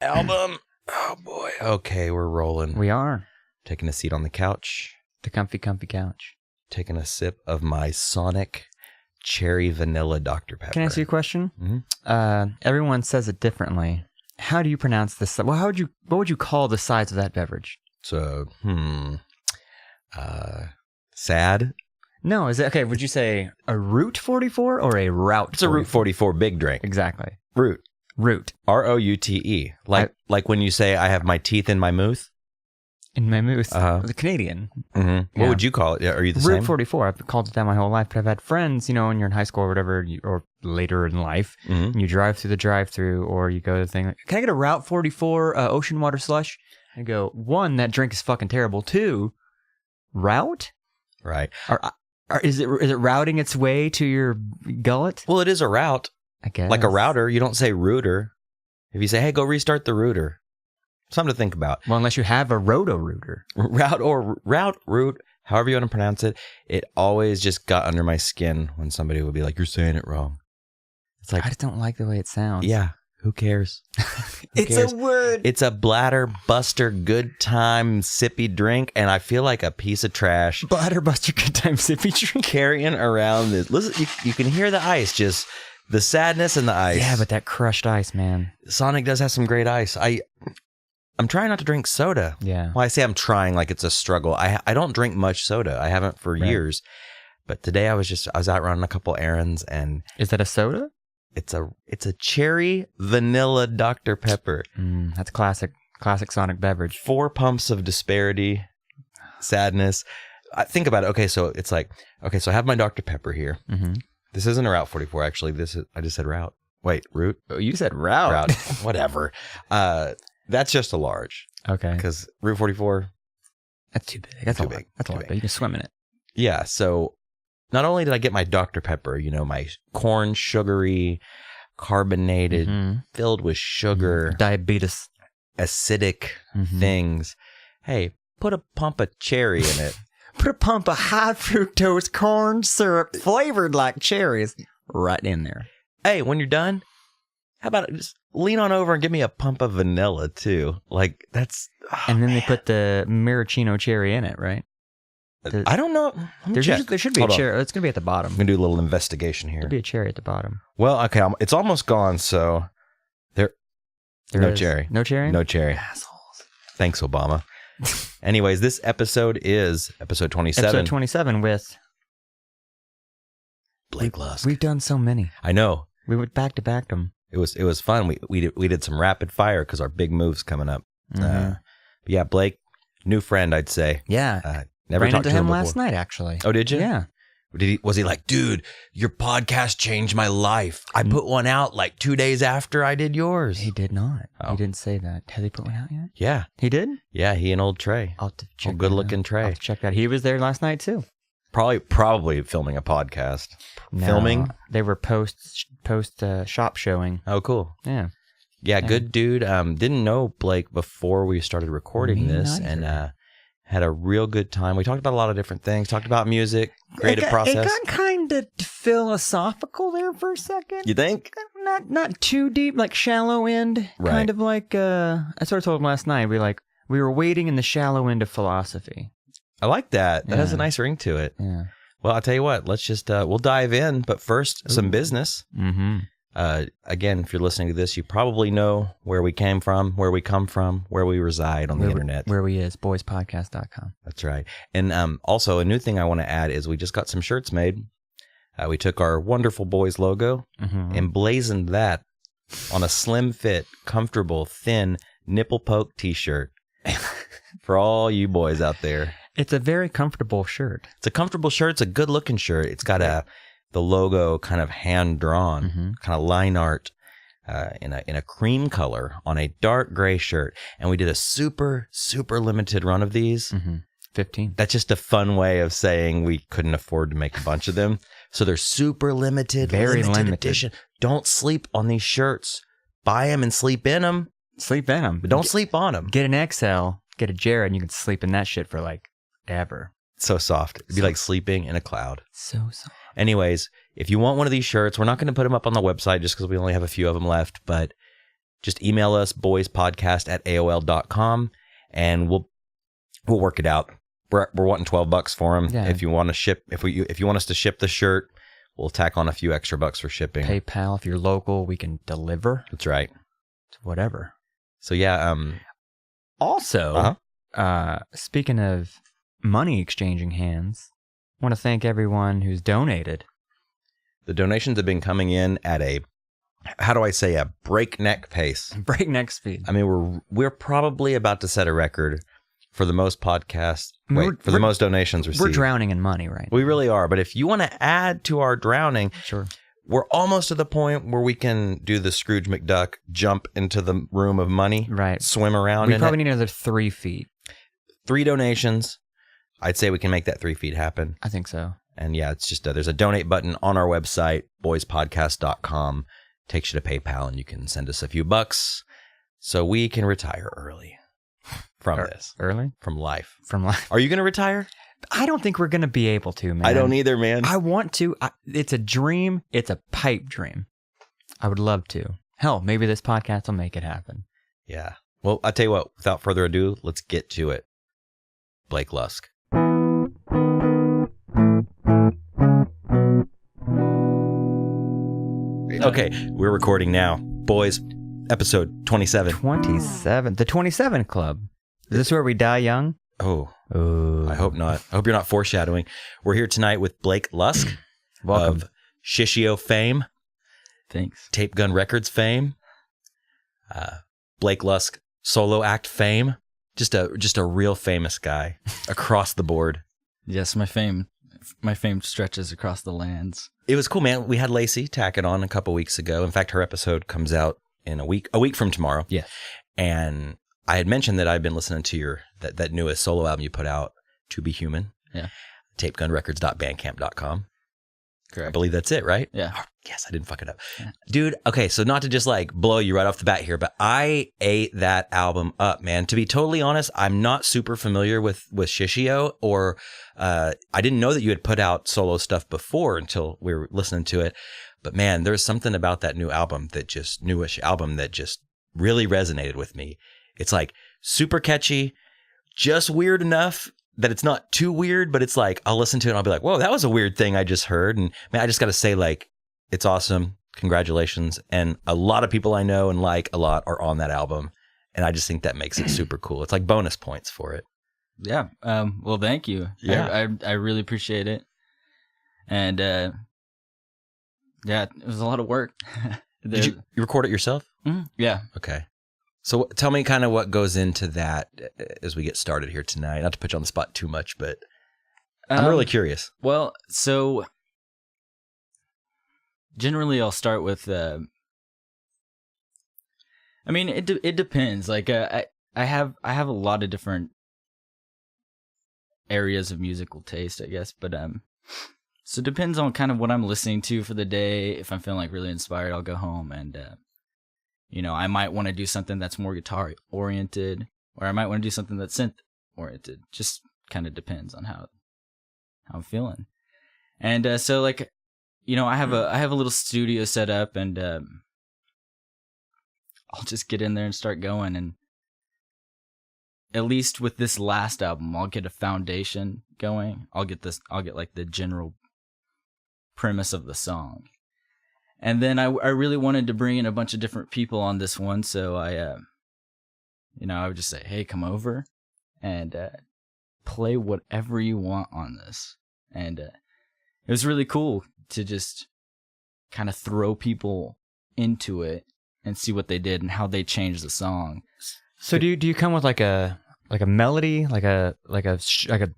album. Oh boy. Okay, we're rolling. We are. Taking a seat on the couch. The comfy couch. Taking a sip of my Sonic Cherry Vanilla Dr. Pepper. Can I ask you a question? Mm-hmm. Everyone says it differently. How do you pronounce this? Well, what would you call the size of that beverage? So, sad? No, is it okay? Would you say a Route 44 or a Route? It's a Route 44 big drink. Exactly. Route. Route. Like when you say I have my teeth in my mouth. In my mouth. The Canadian. Mm-hmm. What would you call it? Are you the same? Route 44. I've called it that my whole life, but I've had friends, when you're in high school or whatever, or later in life, and you drive through the drive-through, or you go to the thing, like, can I get a Route 44 ocean water slush? I go, 1, that drink is fucking terrible. 2, route? Right. Is it routing its way to your gullet? Well, it is a route. I guess. Like a router. You don't say router. If you say, hey, go restart the router. Something to think about. Well, unless you have a roto-rooter. Route, however you want to pronounce it, it always just got under my skin when somebody would be like, you're saying it wrong. It's like, I just don't like the way it sounds. Yeah, who cares? It's a word. It's a bladder buster, good time, sippy drink, and I feel like a piece of trash. Bladder buster, good time, sippy drink. Carrying around this. Listen, you can hear the ice, just the sadness in the ice. Yeah, but that crushed ice, man. Sonic does have some great ice. I'm trying not to drink soda. Yeah. Well, I say I'm trying like it's a struggle. I don't drink much soda. I haven't for years. But today I was out running a couple errands, and is that a soda? It's a cherry vanilla Dr. Pepper. That's classic Sonic beverage. 4 pumps of disparity, sadness. I think about it. Okay, so it's like, so I have my Dr. Pepper here. Mm-hmm. This isn't a Route 44, actually. I just said route. Wait, route? Oh, you said route. Route. Whatever. That's just a large. Okay. Because Route 44. That's too big. That's too big. That's a lot big. You can swim in it. Yeah. So not only did I get my Dr. Pepper, my corn sugary, carbonated, filled with sugar, diabetes, acidic things. Hey, put a pump of cherry in it. Put a pump of high fructose corn syrup flavored like cherries right in there. Hey, when you're done, how about just lean on over and give me a pump of vanilla too? Like that's. And then they put the maraschino cherry in it, right? I don't know. There should be a cherry. It's going to be at the bottom. I'm going to do a little investigation here. There'll be a cherry at the bottom. Well, okay. It's almost gone, so there no is. Cherry. No cherry? No cherry. Assholes. Thanks, Obama. Anyways, this episode is episode 27. Episode 27 with Blake Lusk. We've done so many. I know. We went back to back them. It was fun. We did some rapid fire because our big move's coming up. Yeah, Blake, new friend, I'd say. Yeah. Never ran talked into to him before. last night, actually. Oh, did you? Yeah. Was he like, dude, your podcast changed my life. I put one out like 2 days after I did yours. He did not. Oh. He didn't say that. Has he put one out yet? Yeah. He did? Yeah, he and old Trey. I'll have to check. Good looking Trey. I'll have to check that. He was there last night too. Probably filming a podcast. No, Filming? They were post shop showing. Oh, cool. Yeah. Yeah, good dude. Didn't know Blake before we started recording this, and had a real good time. We talked about a lot of different things. Talked about music, creative process. It got kind of philosophical there for a second. You think? Not too deep, like shallow end. Right. Kind of like I sort of told him last night. We were wading in the shallow end of philosophy. I like that. That has a nice ring to it. Yeah. Well, I'll tell you what. Let's just we'll dive in. But first, some business. Mm-hmm. Again, if you're listening to this, you probably know where we came from, where we come from, where we reside on the internet. Where we is, boyspodcast.com. That's right. And also, a new thing I want to add is we just got some shirts made. We took our wonderful boys logo, emblazoned that on a slim fit, comfortable, thin, nipple poke t-shirt for all you boys out there. It's a very comfortable shirt. It's a comfortable shirt. It's a good looking shirt. It's got the logo kind of hand drawn, kind of line art in a cream color on a dark gray shirt. And we did a super, super limited run of these. 15. That's just a fun way of saying we couldn't afford to make a bunch of them. So they're super limited, very limited edition. Don't sleep on these shirts. Buy them and sleep in them. Sleep in them. But don't sleep on them. Get an XL, get a Jared, and you can sleep in that shit for like ever. So soft. It'd be like sleeping in a cloud. So soft. Anyways, if you want one of these shirts, we're not going to put them up on the website just because we only have a few of them left, but just email us, boyspodcast@aol.com, and we'll work it out. We're wanting $12 for them. Yeah. If you want to ship, if you want us to ship the shirt, we'll tack on a few extra bucks for shipping. PayPal, if you're local, we can deliver. That's right. Whatever. So yeah. Also, speaking of money exchanging hands, I want to thank everyone who's donated. The donations have been coming in at a breakneck pace. Breakneck speed. I mean, we're probably about to set a record for the most podcasts. For the most donations received. We're drowning in money right now. We really are. But if you want to add to our drowning, sure. We're almost to the point where we can do the Scrooge McDuck, jump into the room of money, right? Swim around. We probably need another 3 feet. 3 donations. I'd say we can make that 3 feet happen. I think so. And yeah, it's just there's a donate button on our website, boyspodcast.com. Takes you to PayPal, and you can send us a few bucks so we can retire early from this. Early? From life. From life. Are you going to retire? I don't think we're going to be able to, man. I don't either, man. I want to. It's a dream. It's a pipe dream. I would love to. Hell, maybe this podcast will make it happen. Yeah. Well, I'll tell you what, without further ado, let's get to it. Blake Lusk. Okay, we're recording now. Boys, episode 27. 27. The 27 Club. Is this where we die young? Oh, I hope not. I hope you're not foreshadowing. We're here tonight with Blake Lusk. Welcome. Of Shishio fame. Thanks. Tape Gun Records fame. Blake Lusk solo act fame. Just a real famous guy across the board. Yes, my fame stretches across the lands. It was cool, man. We had Lacey tack it on a couple weeks ago. In fact, her episode comes out in a week from tomorrow. Yeah. And I had mentioned that I've been listening to your that newest solo album you put out, To Be Human. Yeah. tapegunrecords.bandcamp.com. Correct. I believe that's it, right? Yeah. Oh, yes, I didn't fuck it up. Yeah. Dude, okay, so not to just like blow you right off the bat here, but I ate that album up, man. To be totally honest, I'm not super familiar with Shishio, or I didn't know that you had put out solo stuff before until we were listening to it. But man, there's something about that newish album that just really resonated with me. It's like super catchy, just weird enough that it's not too weird, but it's like, I'll listen to it and I'll be like, whoa, that was a weird thing I just heard. And man, I just got to say, like, it's awesome. Congratulations. And a lot of people I know and like a lot are on that album. And I just think that makes it super cool. It's like bonus points for it. Yeah. Well, thank you. Yeah. I really appreciate it. And yeah, it was a lot of work. Did you record it yourself? Mm-hmm. Yeah. Okay. So tell me kind of what goes into that as we get started here tonight. Not to put you on the spot too much, but I'm really curious. Well, so generally I'll start with, I mean, it depends. Like, I have a lot of different areas of musical taste, I guess, but, so it depends on kind of what I'm listening to for the day. If I'm feeling like really inspired, I'll go home and, you know, I might want to do something that's more guitar oriented, or I might want to do something that's synth oriented. Just kind of depends on how I'm feeling. And so, like, you know, I have a little studio set up, and I'll just get in there and start going. And at least with this last album, I'll get a foundation going. I'll get like the general premise of the song. And then I really wanted to bring in a bunch of different people on this one, so I would just say, hey, come over and play whatever you want on this. And it was really cool to just kind of throw people into it and see what they did and how they changed the song. So do you come with like a melody, like a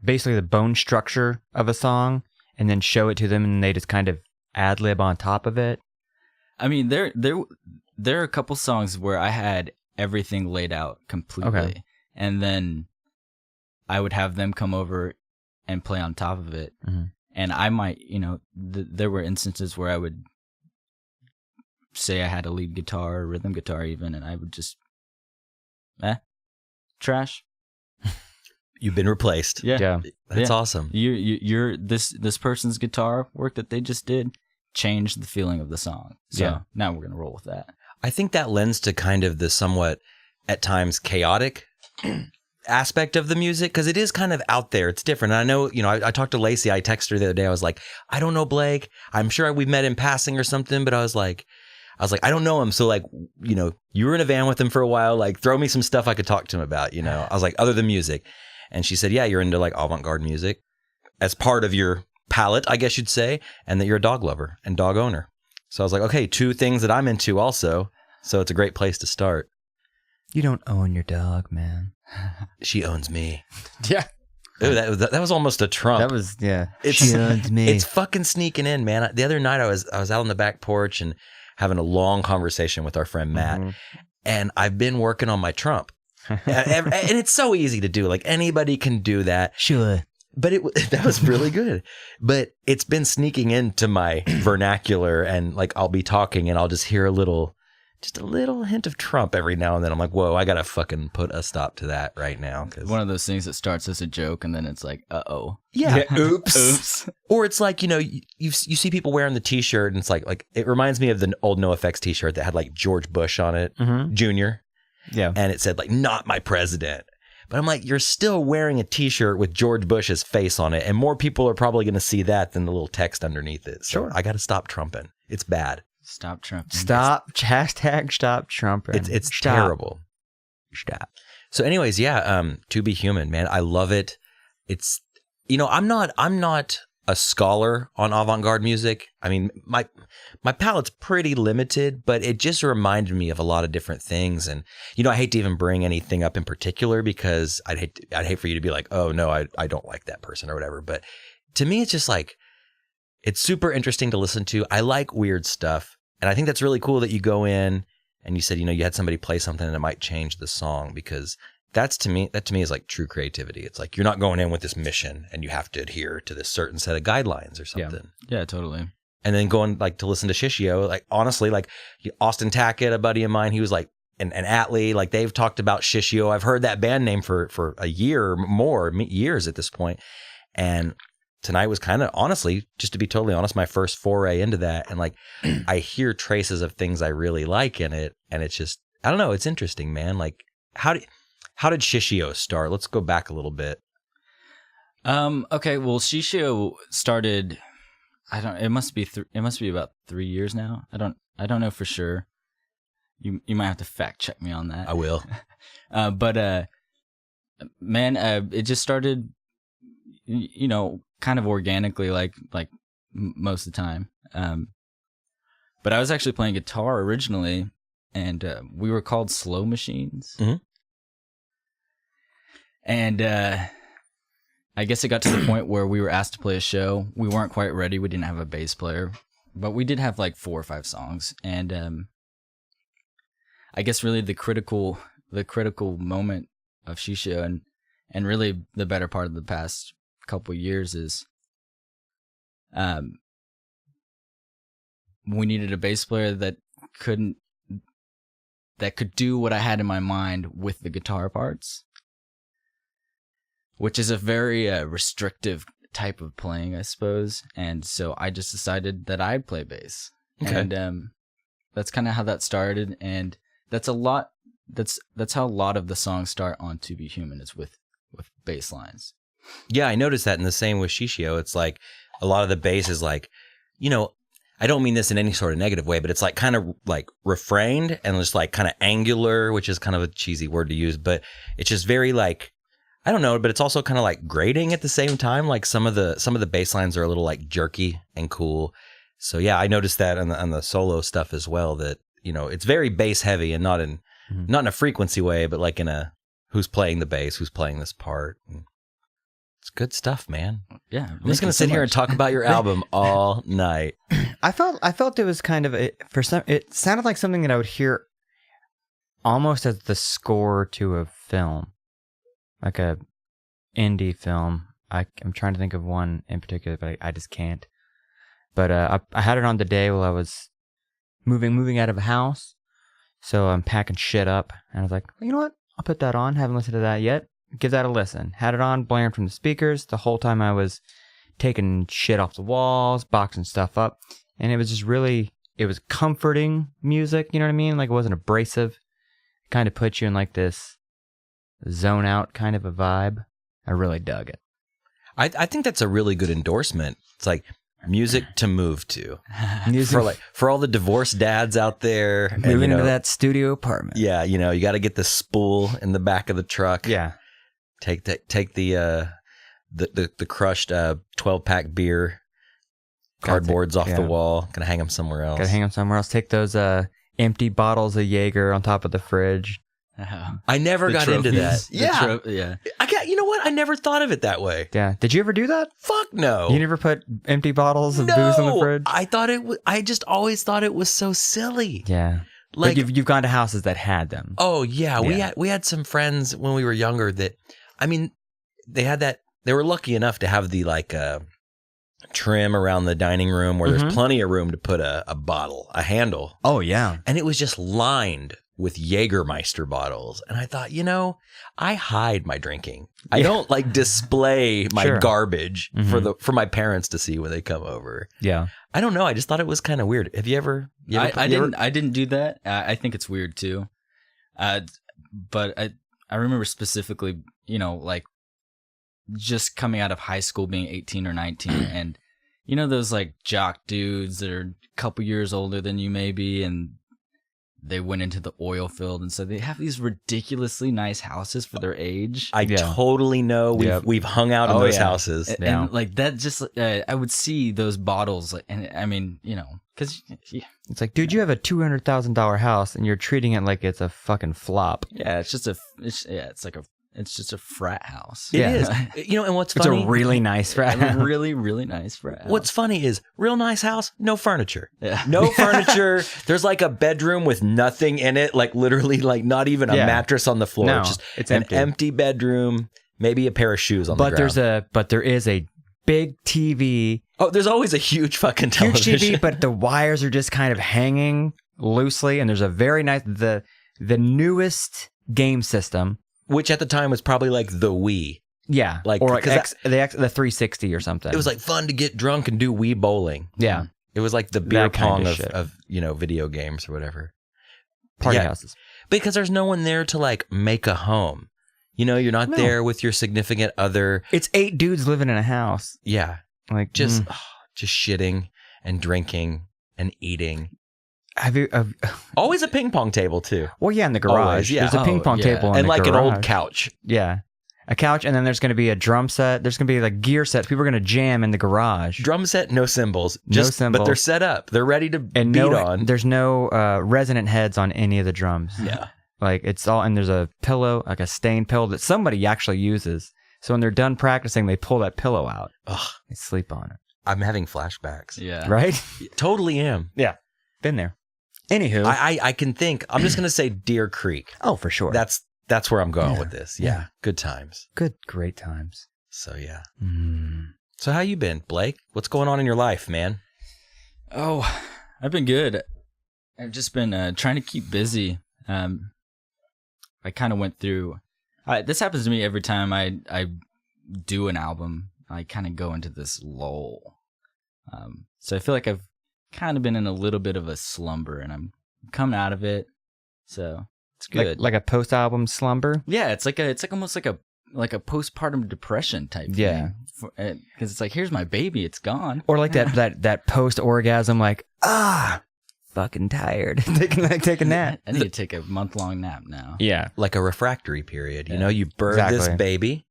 basically the bone structure of a song, and then show it to them, and they just kind of ad lib on top of it? I mean, there are a couple songs where I had everything laid out completely, okay, and then I would have them come over and play on top of it. Mm-hmm. And I might, you know, there were instances where I would say I had a lead guitar or rhythm guitar even, and I would just, trash. You've been replaced. Yeah. That's awesome. You're this person's guitar work that they just did changed the feeling of the song. So now we're going to roll with that. I think that lends to kind of the somewhat, at times, chaotic aspect of the music, because it is kind of out there. It's different. And I know, I talked to Lacey. I texted her the other day. I was like, I don't know Blake. I'm sure we met in passing or something, but I was like, I don't know him. So like, you were in a van with him for a while. Like, throw me some stuff I could talk to him about, I was like, other than music. And she said, yeah, you're into like avant-garde music as part of your palette, I guess you'd say, and that you're a dog lover and dog owner. So I was like, okay, 2 things that I'm into also. So it's a great place to start. You don't own your dog, man. She owns me. Yeah. Ooh, that was almost a Trump. That was, yeah. She owns me. It's fucking sneaking in, man. The other night I was out on the back porch and having a long conversation with our friend Matt. Mm-hmm. And I've been working on my Trump. And it's so easy to do. Like anybody can do that. Sure. But that was really good. But it's been sneaking into my vernacular, and like I'll be talking and I'll just hear just a little hint of Trump every now and then. I'm like, whoa, I gotta fucking put a stop to that right now. One of those things that starts as a joke and then it's like, uh-oh. Yeah. Oops. Or it's like, you see people wearing the t-shirt and it's like it reminds me of the old NoFX t-shirt that had like George Bush on it, Jr. Yeah. And it said like, not my president. But I'm like, you're still wearing a t-shirt with George Bush's face on it. And more people are probably going to see that than the little text underneath it. So I got to stop trumping. It's bad. Stop trumping. Hashtag stop trumping. It's terrible. Stop. So anyways, yeah, To Be Human, man. I love it. It's, I'm not a scholar on avant-garde music. I mean, my palette's pretty limited, but it just reminded me of a lot of different things. And, I hate to even bring anything up in particular because I'd hate for you to be like, oh no, I don't like that person or whatever. But to me, it's just like, it's super interesting to listen to. I like weird stuff. And I think that's really cool that you go in and you said, you had somebody play something and it might change the song, because that to me is like true creativity. It's like you're not going in with this mission and you have to adhere to this certain set of guidelines or something. Yeah, totally. And then going like to listen to Shishio, like honestly, like Austin Tackett, a buddy of mine, he was like, and Atlee, like they've talked about Shishio. I've heard that band name for a year or more, years at this point. And tonight was kind of, honestly, just to be totally honest, my first foray into that. And like, I hear traces of things I really like in it. And it's just, I don't know, it's interesting, man. Like, how did Shishio start? Let's go back a little bit. Okay, well, Shishio started, it must be about 3 years now. I don't know for sure. You might have to fact check me on that. I will. But man, it just started, kind of organically, like most of the time. But I was actually playing guitar originally, and we were called Slow Machines. Mm-hmm. And I guess it got to the point where we were asked to play a show. We weren't quite ready. We didn't have a bass player, but we did have like 4 or 5 songs. And I guess really the critical moment of Shishio and really the better part of the past couple of years is we needed a bass player that could do what I had in my mind with the guitar parts, which is a very restrictive type of playing, I suppose. And so I just decided that I'd play bass. Okay. And that's kind of how that started. And that's how a lot of the songs start on To Be Human, is with bass lines. Yeah, I noticed that. In the same with Shishio, it's like a lot of the bass is like, I don't mean this in any sort of negative way, but it's like kind of like refrained and just like kind of angular, which is kind of a cheesy word to use, but it's just very like, I don't know, but it's also kind of like grating at the same time. Like some of the bass lines are a little like jerky and cool. So yeah, I noticed that on the solo stuff as well, that, it's very bass heavy and not in a frequency way, but like in a who's playing the bass, who's playing this part. It's good stuff, man. Yeah. I'm just going to sit here and talk about your album all night. I felt it was kind of it sounded like something that I would hear almost as the score to a film, like a indie film. I'm trying to think of one in particular, but I just can't. But I had it on the day while I was moving out of a house, so I'm packing shit up, and I was like, you know what? I'll put that on. Haven't listened to that yet. Give that a listen. Had it on, blaring from the speakers the whole time I was taking shit off the walls, boxing stuff up, and it was it was comforting music. You know what I mean? Like it wasn't abrasive. It kind of put you in like this zone out kind of a vibe. I really dug it. I think that's a really good endorsement. It's like music to move to. Music For all the divorced dads out there. moving into that studio apartment. Yeah, you got to get the spool in the back of the truck. Yeah. Take the crushed 12-pack beer cardboards off the wall. Gonna hang them somewhere else. Gotta hang them somewhere else. Take those empty bottles of Jaeger on top of the fridge. I never got into that. Yeah. Yeah. You know what? I never thought of it that way. Yeah. Did you ever do that? Fuck no. You never put empty bottles of booze in the fridge? I thought it was. I just always thought it was so silly. Yeah. Like but you've gone to houses that had them. Oh yeah. We had some friends when we were younger that, I mean, they had that. They were lucky enough to have the trim around the dining room where there's plenty of room to put a bottle, a handle. Oh yeah. And it was just lined with Jägermeister bottles. And I thought, I hide my drinking. I don't display my garbage for my parents to see when they come over. Yeah. I don't know. I just thought it was kind of weird. Have you ever? I didn't do that. I think it's weird too. But I remember specifically, just coming out of high school, being 18 or 19, and those jock dudes that are a couple years older than you maybe, and they went into the oil field, and so they have these ridiculously nice houses for their age. I totally know. We've hung out in those houses, and that just I would see those bottles, and I mean, because it's like, dude, you have a $200,000 house, and you're treating it like it's a fucking flop. Yeah, it's just it's just a frat house. It is. And what's funny? It's a really nice frat house. Really, really nice frat house. What's funny is real nice house, no furniture. Yeah. No furniture. There's a bedroom with nothing in it, literally not even a mattress on the floor. No, it's just it's an empty. empty bedroom, maybe a pair of shoes on the ground. But there is a big TV. Oh, there's always a huge fucking television. Huge TV, but the wires are just kind of hanging loosely, and there's a very nice the newest game system. Which at the time was probably the Wii. Yeah. Or the 360 or something. It was fun to get drunk and do Wii bowling. Yeah. It was the beer pong of video games or whatever. Party houses. Because there's no one there to make a home. You're not there with your significant other. It's 8 dudes living in a house. Yeah. Just shitting and drinking and eating. Have you always a ping pong table too? Well, yeah, in the garage. Always, yeah. There's a ping pong table in the garage. An old couch. Yeah, a couch, and then there's going to be a drum set. There's going to be gear sets. People are going to jam in the garage. Drum set, no cymbals. No cymbals. But they're set up. They're ready to beat on. There's no resonant heads on any of the drums. Yeah, it's all, and there's a pillow, a stained pillow that somebody actually uses. So when they're done practicing, they pull that pillow out. Ugh. They sleep on it. I'm having flashbacks. Yeah. Right? Totally am. Yeah. Been there. Anywho, I can think. I'm just gonna say Deer Creek. Oh, for sure. That's where I'm going with this. Yeah, good times. Great times. So yeah. So how you been, Blake? What's going on in your life, man? Oh, I've been good. I've just been trying to keep busy. I kind of went through. This happens to me every time I do an album. I kind of go into this lull. So I feel like I've kind of been in a little bit of a slumber, and I'm coming out of it, so it's good. Like a post-album slumber. Yeah, it's almost like a postpartum depression type. Yeah, because it's here's my baby, it's gone. Or that post-orgasm, fucking tired. Take a nap. I need to take a month-long nap now. Yeah, like a refractory period. You birth this baby,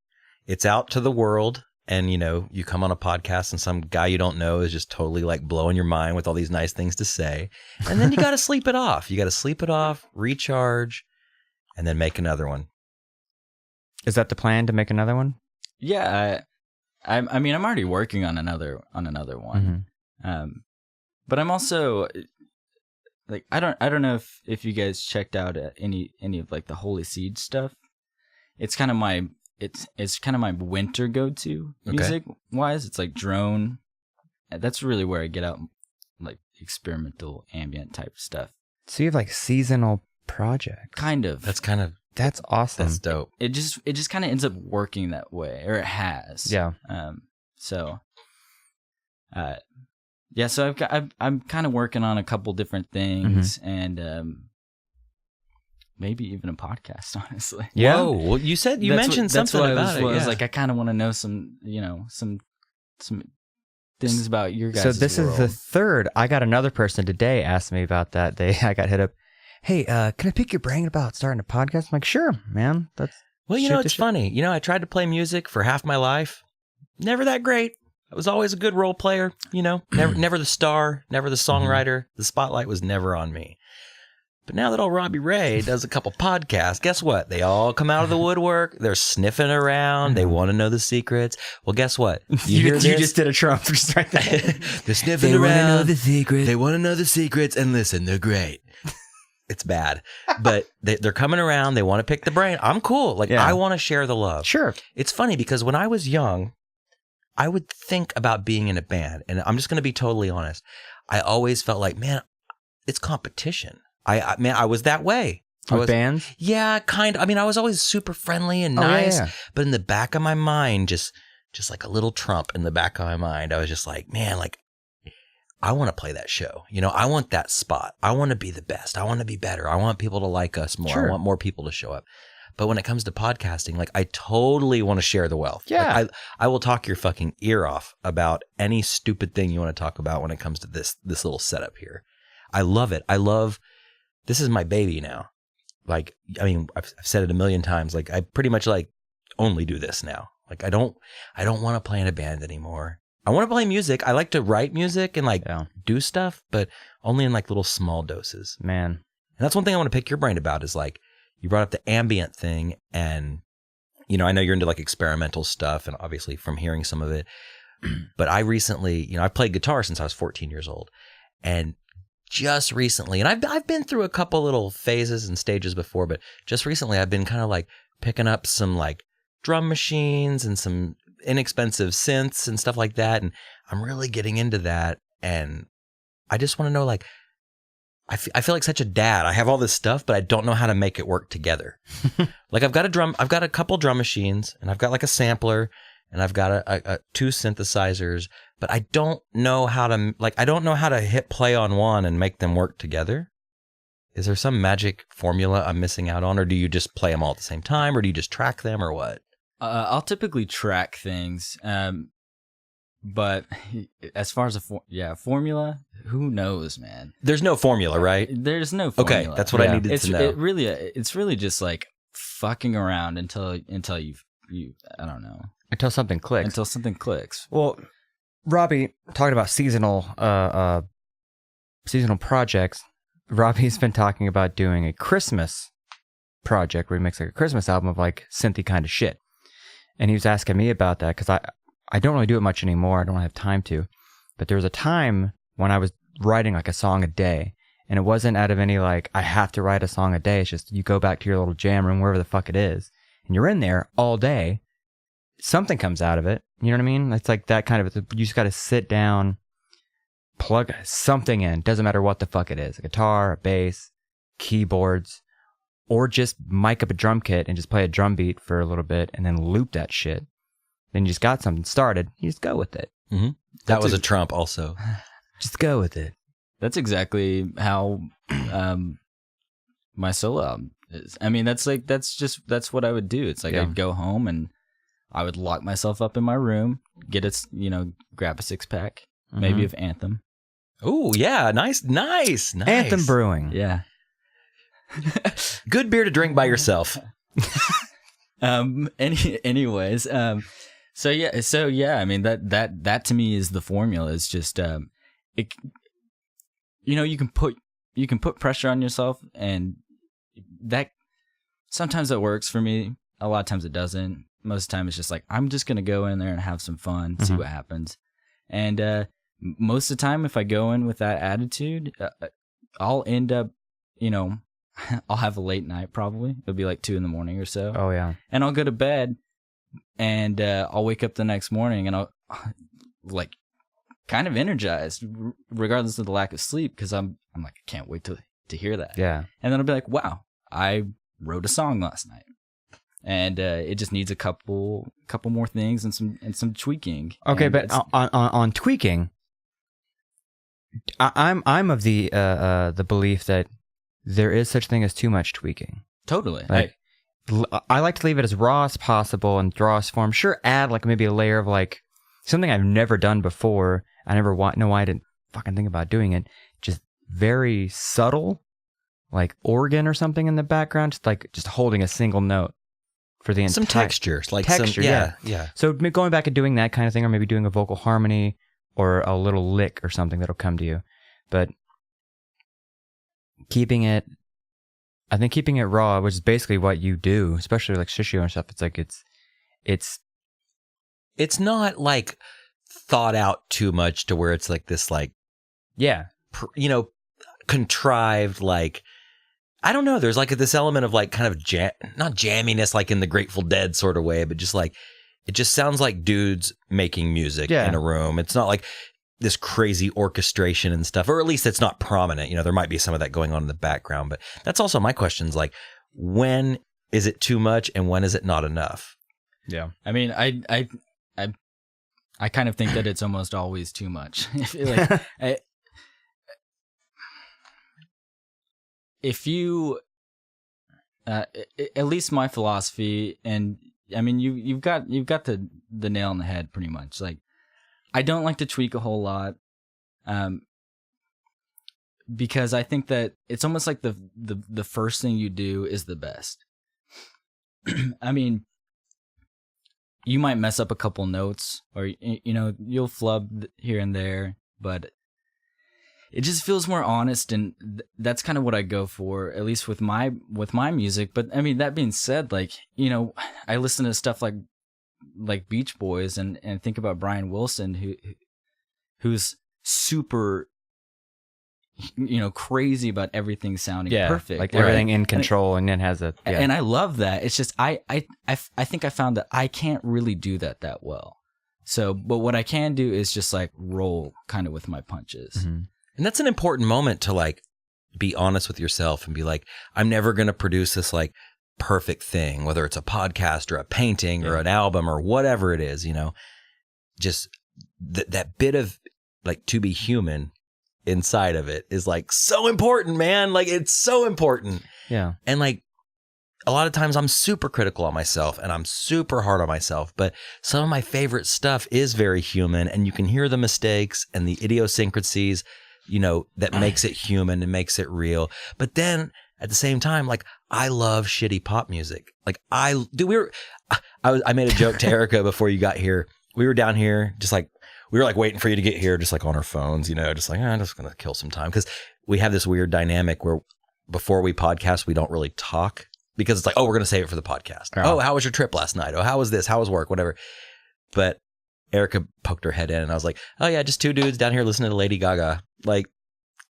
it's out to the world. And, you come on a podcast and some guy you don't know is just totally blowing your mind with all these nice things to say. And then you got to sleep it off. You got to sleep it off, recharge, and then make another one. Is that the plan, to make another one? Yeah. I mean, I'm already working on another one. Mm-hmm. But I'm also I don't know if you guys checked out any of the Holy Seed stuff. It's kind of my winter go-to music wise. It's drone. That's really where I get out experimental ambient type stuff. So you have seasonal projects. Kind of. That's awesome. That's dope. It just kind of ends up working that way, or it has. Yeah. So Yeah, so I'm kind of working on a couple different things, and maybe even a podcast, honestly. Yeah. Whoa. Well, you mentioned something about it. I was like, I kind of want to know some things about your guys' So this world. is the third. I got another person today asked me about that. I got hit up. Hey, can I pick your brain about starting a podcast? I'm like, sure, man. Well, it's funny. I tried to play music for half my life. Never that great. I was always a good role player. Never the star, never the songwriter. The spotlight was never on me. But now that old Robbie Ray does a couple podcasts, guess what? They all come out of the woodwork. They're sniffing around. They want to know the secrets. Well, guess what? You just did a Trump just right there. They're sniffing around. They want to know the secrets. They want to know the secrets. And listen, they're great. It's bad. But they're coming around. They want to pick the brain. I'm cool. I want to share the love. Sure. It's funny because when I was young, I would think about being in a band. And I'm just going to be totally honest. I always felt like, man, it's competition. I was that way. With bands? Yeah, kind of. I mean, I was always super friendly and nice, but in the back of my mind, just like a little Trump in the back of my mind, I was just like, man, I want to play that show. I want that spot. I want to be the best. I want to be better. I want people to like us more. Sure. I want more people to show up. But when it comes to podcasting, I totally want to share the wealth. Yeah. I will talk your fucking ear off about any stupid thing you want to talk about when it comes to this little setup here. I love it. This is my baby now. I've said it a million times. I pretty much only do this now. I don't want to play in a band anymore. I want to play music. I like to write music and do stuff, but only in little small doses. Man. And that's one thing I want to pick your brain about is you brought up the ambient thing, and I know you're into experimental stuff, and obviously from hearing some of it. But I recently, I played guitar since I was 14 years old, and just recently, and I've been through a couple little phases and stages before, but just recently I've been kind of picking up some drum machines and some inexpensive synths and stuff like that, and I'm really getting into that. And I just want to know, I feel like such a dad. I have all this stuff, but I don't know how to make it work together. I've got a couple drum machines, and I've got a sampler, and I've got a 2 synthesizers, but I don't know how to hit play on one and make them work together. Is there some magic formula I'm missing out on, or do you just play them all at the same time, or do you just track them, or what? I'll typically track things, but as far as formula, who knows, man? There's no formula, right? There's no formula. Okay, that's what I needed to know. It's really just fucking around until you I don't know. Until something clicks. Until something clicks. Well, Robbie, talking about seasonal projects, Robbie's been talking about doing a Christmas project where he makes a Christmas album of synthy kind of shit. And he was asking me about that because I don't really do it much anymore. I don't have time to. But there was a time when I was writing a song a day, and it wasn't out of any I have to write a song a day. It's just you go back to your little jam room, wherever the fuck it is, and you're in there all day. Something comes out of it. You know what I mean? It's that kind of, you just got to sit down, plug something in. Doesn't matter what the fuck it is. A guitar, a bass, keyboards, or just mic up a drum kit and just play a drum beat for a little bit and then loop that shit. Then you just got something started. You just go with it. Mm-hmm. That was a Trump also. Just go with it. That's exactly how my solo album is. I mean, that's what I would do. It's I'd go home and I would lock myself up in my room, grab a 6-pack, maybe of Anthem. Oh, yeah. Nice. Anthem Brewing. Yeah. Good beer to drink by yourself. Anyways, so yeah, I mean, that to me is the formula. It's just, you can put pressure on yourself, and that sometimes it works for me. A lot of times it doesn't. Most of the time it's just I'm just going to go in there and have some fun, see what happens. And most of the time, if I go in with that attitude, I'll end up, I'll have a late night probably. It'll be 2 a.m. or so. Oh, yeah. And I'll go to bed, and I'll wake up the next morning, and I'll kind of energized, regardless of the lack of sleep, because I'm I can't wait to hear that. Yeah. And then I'll be wow, I wrote a song last night. And it just needs a couple more things and some tweaking. Okay, and but on tweaking, I'm of the belief that there is such thing as too much tweaking. Totally. Like, I like to leave it as raw as possible in rawest form. Sure, add like maybe a layer of like something I've never done before. I never know why I didn't fucking think about doing it. Just very subtle, like organ or something in the background, just holding a single note for the entire some textures, like texture. Yeah. So going back and doing that kind of thing, or maybe doing a vocal harmony or a little lick or something that'll come to you, but keeping it raw, which is basically what you do, especially like Shishio and stuff. It's like it's not like thought out too much to where it's like this, like, yeah, contrived, like, I don't know. There's like this element of like kind of not jamminess, like in the Grateful Dead sort of way, but just like, it just sounds like dudes making music in a room. It's not like this crazy orchestration and stuff, or at least it's not prominent. There might be some of that going on in the background, but that's also my questions. Like, when is it too much and when is it not enough? Yeah. I mean, I kind of think that it's almost always too much. If you, at least my philosophy, and I mean, you've got the nail on the head pretty much. Like, I don't like to tweak a whole lot, because I think that it's almost like the first thing you do is the best. I mean, you might mess up a couple notes, or you'll flub here and there, but it just feels more honest, and that's kind of what I go for, at least with my music. But I mean, that being said, like, I listen to stuff like Beach Boys and think about Brian Wilson, who's super, crazy about everything sounding perfect, like everything in control, and then has a and I love that. It's just I think I found that I can't really do that well. So, but what I can do is just like roll kind of with my punches. Mm-hmm. And that's an important moment to like be honest with yourself and be like, I'm never going to produce this like perfect thing, whether it's a podcast or a painting or an album or whatever it is, just that bit of like to be human inside of it is like so important, man. Like, it's so important. Yeah. And like, a lot of times I'm super critical on myself and I'm super hard on myself, but some of my favorite stuff is very human, and you can hear the mistakes and the idiosyncrasies, that makes it human and makes it real. But then at the same time, like, I love shitty pop music. Like, I made a joke to Erica before you got here. We were down here, just like, we were like waiting for you to get here, just like on our phones, just like, I'm just going to kill some time. Cause we have this weird dynamic where before we podcast, we don't really talk, because it's like, oh, we're going to save it for the podcast. Oh, how was your trip last night? Oh, how was this? How was work? Whatever. But Erica poked her head in and I was like, oh yeah, just two dudes down here listening to Lady Gaga. Like,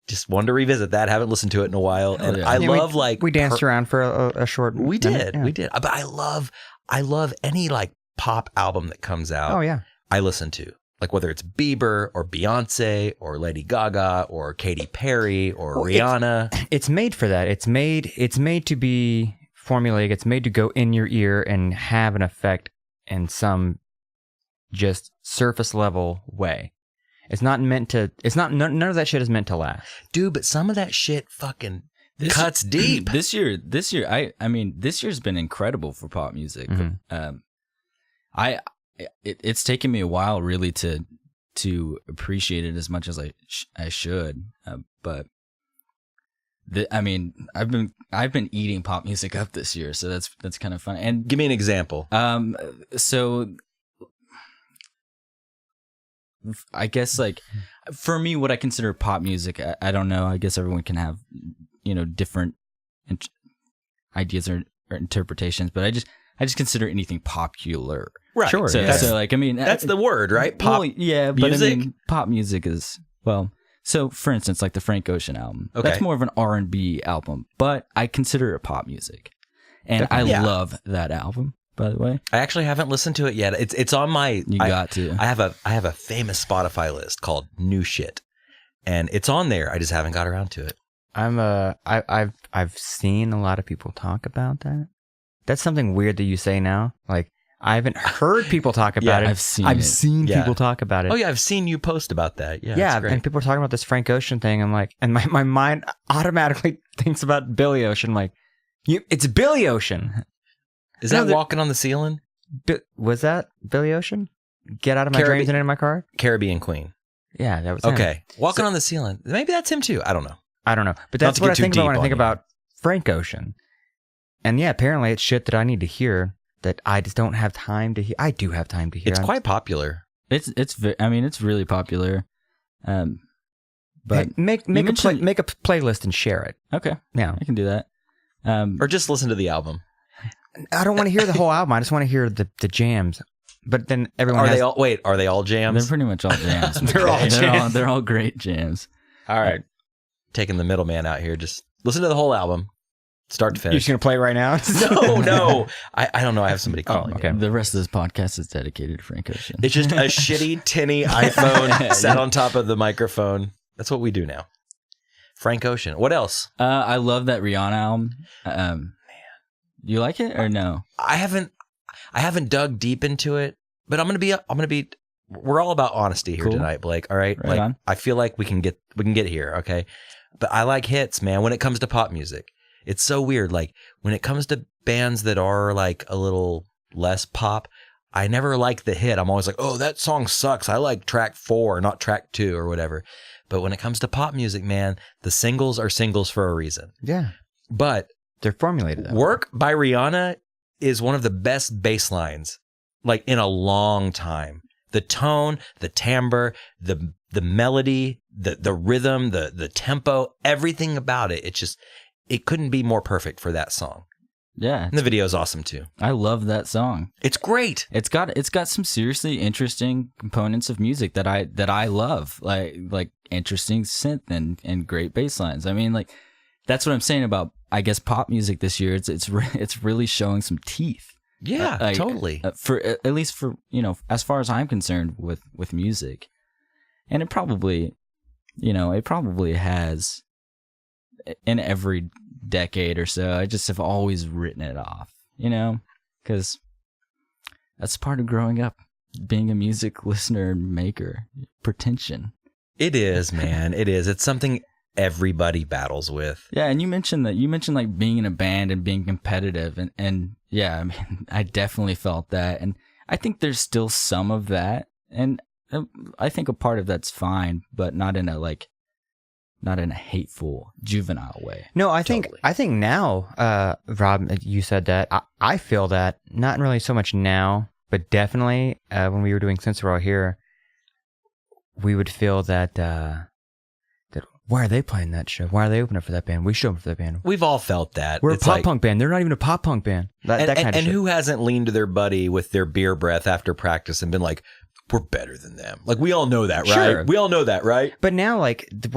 just wanted to revisit that. Haven't listened to it in a while. And I love we danced around for a short We did. But I love any like pop album that comes out. Oh yeah. I listen to, like, whether it's Bieber or Beyonce or Lady Gaga or Katy Perry or Rihanna. It's made for that. It's made to be formulaic. It's made to go in your ear and have an effect in some just surface level way. It's not meant to. It's not. None of that shit is meant to last, dude. But some of that shit fucking cuts deep. This year, I mean, this year's been incredible for pop music. Mm-hmm. It's taken me a while really to appreciate it as much as I should. But I mean, I've been eating pop music up this year, so that's kind of fun. And give me an example. So I guess, like, for me, what I consider pop music, I don't know. I guess everyone can have, different ideas or interpretations, but I just consider anything popular. Right. Sure. So like, I mean, that's the word, right? Pop. Well, yeah, but music? I mean, pop music is, well, so for instance, like the Frank Ocean album. Okay. That's more of an R&B album, but I consider it pop music. And I love that album, by the way. I actually haven't listened to it yet. It's on my. Got to. I have a famous Spotify list called New Shit, and it's on there. I just haven't got around to it. I've seen a lot of people talk about that. That's something weird that you say now. Like, I haven't heard people talk about it. I've seen people talk about it. Oh yeah, I've seen you post about that. Yeah, it's great. And people are talking about this Frank Ocean thing. I'm like, and my mind automatically thinks about Billy Ocean. I'm like, it's Billy Ocean. Is that Walking on the Ceiling? Was that Billy Ocean? Get out of my dreams and into my car? Caribbean Queen. Yeah, that was okay. Him. Walking on the Ceiling. Maybe that's him too. I don't know. But that's what I think about when I think about Frank Ocean. And yeah, apparently it's shit that I need to hear that I just don't have time to hear. I do have time to hear. It's quite popular. I mean, it's really popular. But hey, make a playlist and share it. Okay. Yeah, I can do that. Or just listen to the album. I don't want to hear the whole album. I just want to hear the jams. But then everyone are they all jams? They're pretty much all jams. They're all great jams. All right. Taking the middleman out here. Just listen to the whole album. Start to finish. You're just going to play it right now? No. I don't know. I have somebody calling. Okay. The rest of this podcast is dedicated to Frank Ocean. It's just a shitty, tinny iPhone sat on top of the microphone. That's what we do now. Frank Ocean. What else? I love that Rihanna album. Man. Do you like it or no? I haven't dug deep into it, but I'm gonna be. We're all about honesty here tonight, Blake. All right, right on. I feel like we can get here, okay? But I like hits, man. When it comes to pop music, it's so weird. Like when it comes to bands that are like a little less pop, I never like the hit. I'm always like, oh, that song sucks. I like track 4, not track 2 or whatever. But when it comes to pop music, man, the singles are singles for a reason. Yeah, but they're formulated. Work by Rihanna is one of the best bass lines like in a long time. The tone, the timbre, the melody, the rhythm, the tempo, everything about it. It couldn't be more perfect for that song. Yeah. And the video is awesome too. I love that song. It's great. It's got some seriously interesting components of music that I love. Like interesting synth and great bass lines. I mean, like that's what I'm saying about, I guess, pop music this year. It's really showing some teeth. Yeah, totally. For at least for, as far as I'm concerned with music. And it probably has in every decade or so. I just have always written it off, because that's part of growing up, being a music listener and maker. Pretension. It is, man. It is. It's something everybody battles with. Yeah, and you mentioned like being in a band and being competitive, and yeah, I mean, I definitely felt that, and I think there's still some of that, and I think a part of that's fine, but not in a hateful, juvenile way. No, I think now, Rob, you said that. I feel that, not really so much now, but definitely when we were doing Since We're All Here, we would feel that why are they playing that show? Why are they opening for that band? We should open for that band. We've all felt that. We're a pop punk band. They're not even a pop punk band. That kind of shit. And who hasn't leaned to their buddy with their beer breath after practice and been like, we're better than them. Like, we all know that, right? Sure. We all know that, right? But now, like, the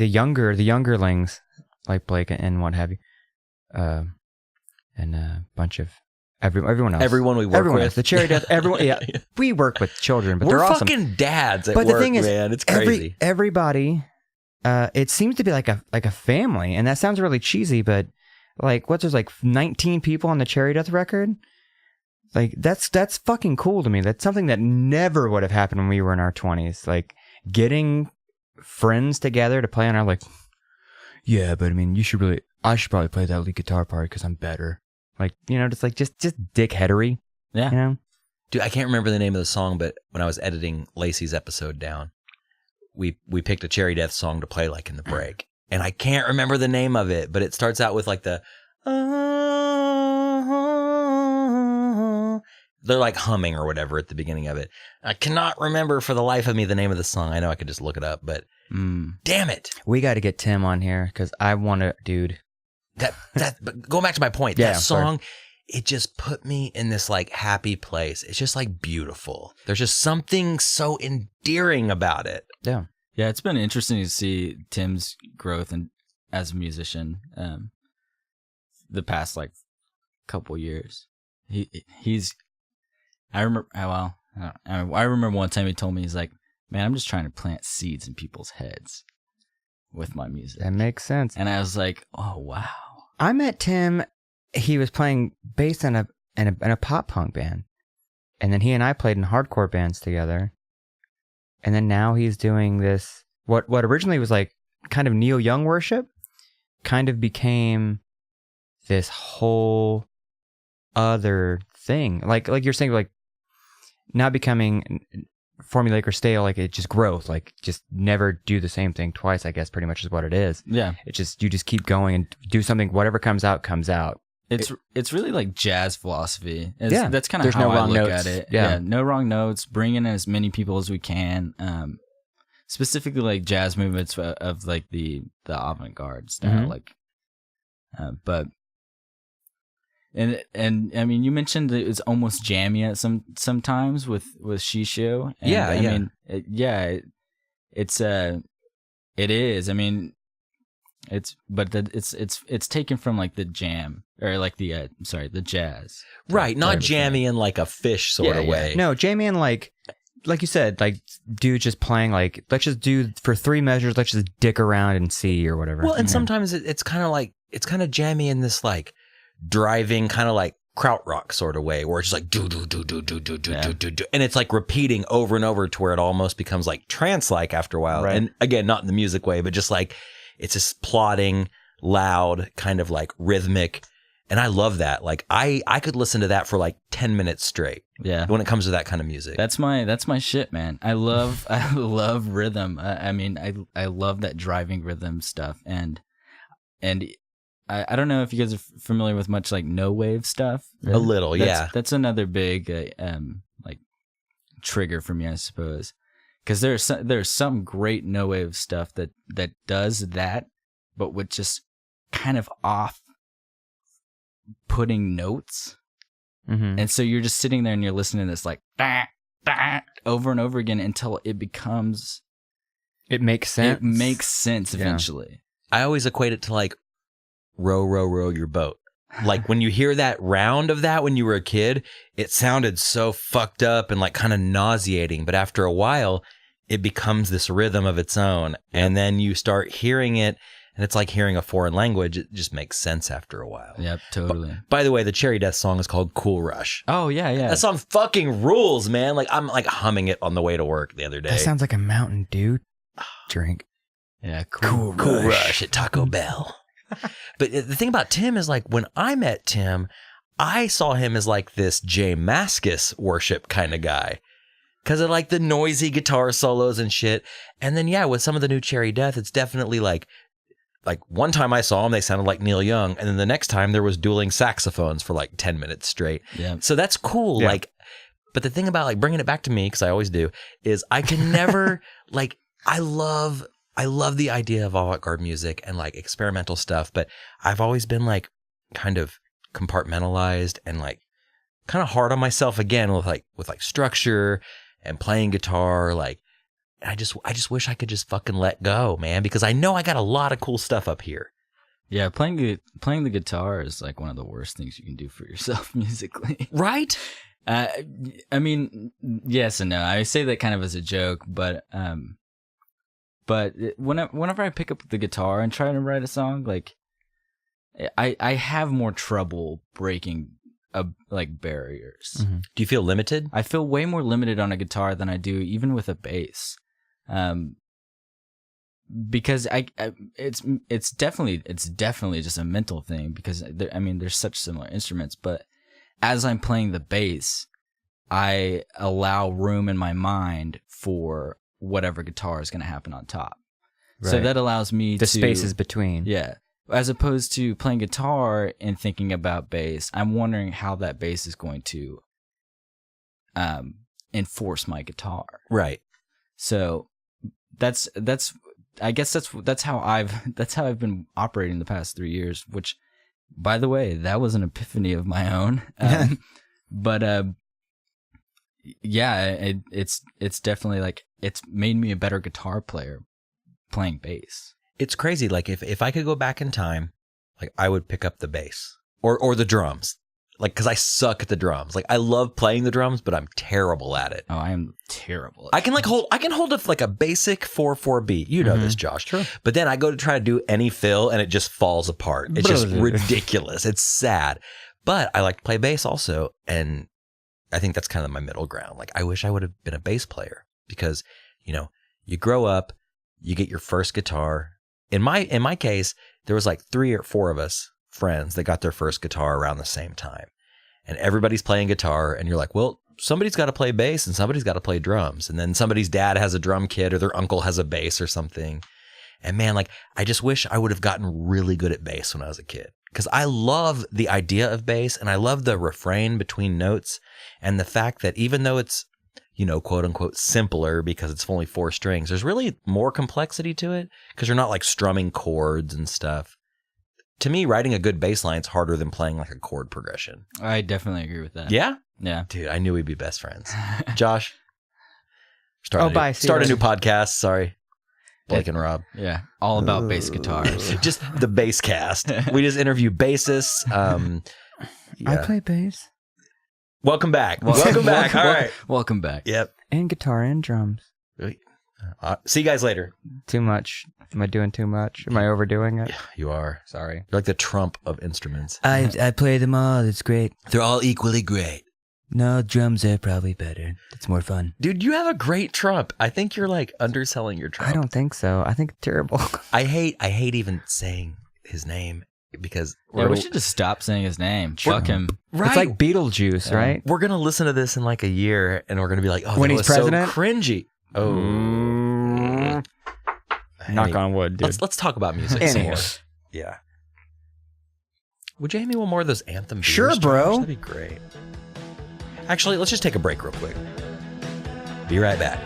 youngerlings, like Blake and what have you, and a bunch of everyone else. Everyone we work with. Else. The Cherry Death, everyone. Yeah, we work with children, but we're they're awesome. fucking dads at but work, the thing is, man. It's crazy. Everybody, it seems to be like a family, and that sounds really cheesy, but like, there's like 19 people on the Cherry Death record? Like, that's fucking cool to me. That's something that never would have happened when we were in our 20s. Like, getting friends together to play on our, like, yeah, but I mean, I should probably play that lead guitar part because I'm better. Like, just dickheadery. Yeah. Dude, I can't remember the name of the song, but when I was editing Lacey's episode down, we picked a Cherry Death song to play like in the break. And I can't remember the name of it, but it starts out with like the they're like humming or whatever at the beginning of it. I cannot remember for the life of me the name of the song. I know I could just look it up, but damn it. We got to get Tim on here because I want to, dude. But going back to my point, that song, it just put me in this like happy place. It's just like beautiful. There's just something so endearing about it. Yeah. Yeah, it's been interesting to see Tim's growth as a musician the past like couple years. I remember one time he told me, he's like, man, I'm just trying to plant seeds in people's heads with my music. That makes sense. And I was like, oh, wow. I met Tim. He was playing bass in and a pop punk band. And then he and I played in hardcore bands together. And then now he's doing this, what originally was like kind of Neil Young worship, kind of became this whole other thing. Like you're saying, like not becoming formulaic or stale, like it just growth, like just never do the same thing twice, I guess pretty much is what it is. Yeah. It just, you just keep going and do something, whatever comes out, comes out. It's really like jazz philosophy. Yeah, That's kind of there's how no I wrong look notes. at it. Yeah. No wrong notes. Bring in as many people as we can. Specifically like jazz movements of like the avant-garde style. Like, but and I mean, you mentioned that it's almost jammy at sometimes with Shishio. And Yeah, I mean, it is. I mean, it's taken from like the jam or like the jazz. Right, not jammy in like a fish sort of way. No, jammy and like you said, like dude just playing like, let's just do for 3 measures, let's just dick around and see or whatever. Well, and sometimes it's kind of like, it's kind of jammy in this like driving kind of like krautrock sort of way, where it's just like do do do do do do do do do do, and it's like repeating over and over to where it almost becomes like trance-like after a while. Right. And again, not in the music way, but just like it's this plodding, loud, kind of like rhythmic. And I love that. Like I could listen to that for like 10 minutes straight. Yeah. When it comes to that kind of music. That's my shit, man. I love rhythm. I mean, I love that driving rhythm stuff. And I don't know if you guys are familiar with much like no wave stuff. A little, yeah. That's another big like trigger for me, I suppose. Because there's some great no wave stuff that does that, but with just kind of off putting notes. And so you're just sitting there and you're listening to this like over and over again until it becomes, it makes sense. It makes sense eventually. I always equate it to like row, row, row your boat. Like when you hear that round of that when you were a kid, it sounded so fucked up and like kind of nauseating. But after a while, it becomes this rhythm of its own. And then you start hearing it, and it's like hearing a foreign language. It just makes sense after a while. Yep, totally. By the way, the Cherry Death song is called Cool Rush. Oh, yeah. That song fucking rules, man. Like I'm like humming it on the way to work the other day. That sounds like a Mountain Dew drink. Yeah, Cool Rush at Taco Bell. But the thing about Tim is like when I met Tim, I saw him as like this J Mascis worship kind of guy. Because of like the noisy guitar solos and shit. And then, yeah, with some of the new Cherry Death, it's definitely like one time I saw them, they sounded like Neil Young. And then the next time there was dueling saxophones for like 10 minutes straight. Yeah. So that's cool. Yeah. Like, but the thing about like bringing it back to me, because I always do, is I can never like, I love the idea of avant-garde music and like experimental stuff, but I've always been like kind of compartmentalized and like kind of hard on myself again with like structure and playing guitar. Like I just wish I could just fucking let go, man, because I know I got a lot of cool stuff up here. Yeah, playing the guitar is like one of the worst things you can do for yourself musically. Right? I mean, yes and no. I say that kind of as a joke, but whenever I pick up the guitar and try to write a song, like I have more trouble breaking like barriers. Mm-hmm. Do you feel limited? I feel way more limited on a guitar than I do even with a bass. Because it's definitely just a mental thing, because there's such similar instruments, but as I'm playing the bass, I allow room in my mind for whatever guitar is going to happen on top. Right. So that allows me the spaces between. Yeah. As opposed to playing guitar and thinking about bass, I'm wondering how that bass is going to enforce my guitar. Right. So that's how I've been operating the past 3 years, which, by the way, that was an epiphany of my own. But yeah, it's definitely like it's made me a better guitar player playing bass. It's crazy. Like if I could go back in time, like I would pick up the bass or the drums. Like, because I suck at the drums. Like, I love playing the drums, but I'm terrible at it. Oh, I am terrible. I can hold a basic 4/4 beat. You know this, Josh. Sure. But then I go to try to do any fill and it just falls apart. It's just ridiculous. It's sad. But I like to play bass also, and I think that's kind of my middle ground. Like, I wish I would have been a bass player because, you know, you grow up, you get your first guitar. In my case, there was like 3 or 4 of us friends that got their first guitar around the same time. And everybody's playing guitar, and you're like, well, somebody's got to play bass and somebody's got to play drums. And then somebody's dad has a drum kit or their uncle has a bass or something. And man, like, I just wish I would have gotten really good at bass when I was a kid. Because I love the idea of bass, and I love the refrain between notes, and the fact that even though it's, you know, quote unquote simpler because it's only 4 strings, there's really more complexity to it because you're not like strumming chords and stuff. To me, writing a good bass line is harder than playing like a chord progression. I definitely agree with that. Yeah? Yeah. Dude, I knew we'd be best friends. Josh, start a new podcast. Sorry. Blake and Rob. Yeah. All about bass guitars. Just the bass cast. We just interview bassists. I play bass. Welcome back. Welcome back. All right. Welcome back. Yep. And guitar and drums. See you guys later. Too much. Am I doing too much? Am I overdoing it? Yeah, you are. Sorry. You're like the Trump of instruments. I play them all. It's great. They're all equally great. No, drums are probably better. It's more fun. Dude, you have a great Trump. I think you're like underselling your Trump. I don't think so. I think it's terrible. I hate even saying his name because we should just stop saying his name. Fuck him. Right. It's like Beetlejuice, right? We're going to listen to this in like a year and we're going to be like, oh, when that he's was president? So cringy. Oh. Knock on wood, dude. Let's talk about music some more. Yeah. Would you hand me one more of those Anthem beers? Sure, bro. That'd be great. Actually, let's just take a break real quick. Be right back.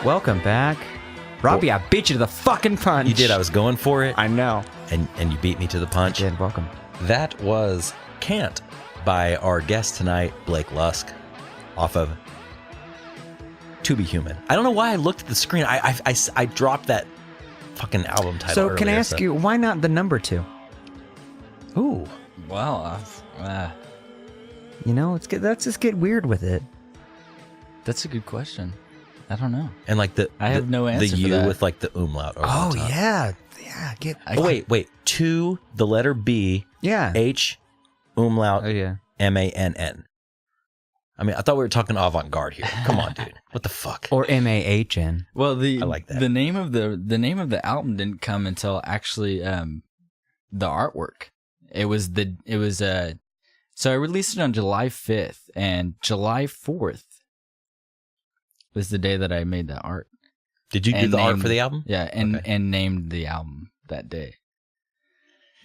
Welcome back. Robbie, I beat you to the fucking punch. You did. I was going for it. I know. And you beat me to the punch. I did. Welcome. That was Can't by our guest tonight, Blake Lusk, off of To Be Human. I don't know why I looked at the screen. I dropped that fucking album title So earlier, can I ask you, why not the number 2? Ooh. Well, you know, let's just get weird with it. that's a good question. I don't know. And like I have no answer the for U that. with like the umlaut over Oh, the top. yeah. Wait. 2, the letter B, Yeah. H, umlaut, Oh, yeah. MANN. I mean, I thought we were talking avant-garde here. Come on, dude. What the fuck? Or MAHN. Well, I like that. The name of the album didn't come until actually the artwork. So I released it on July 5th, and July 4th was the day that I made that art. Did you do the art for the album? Yeah, and named the album that day.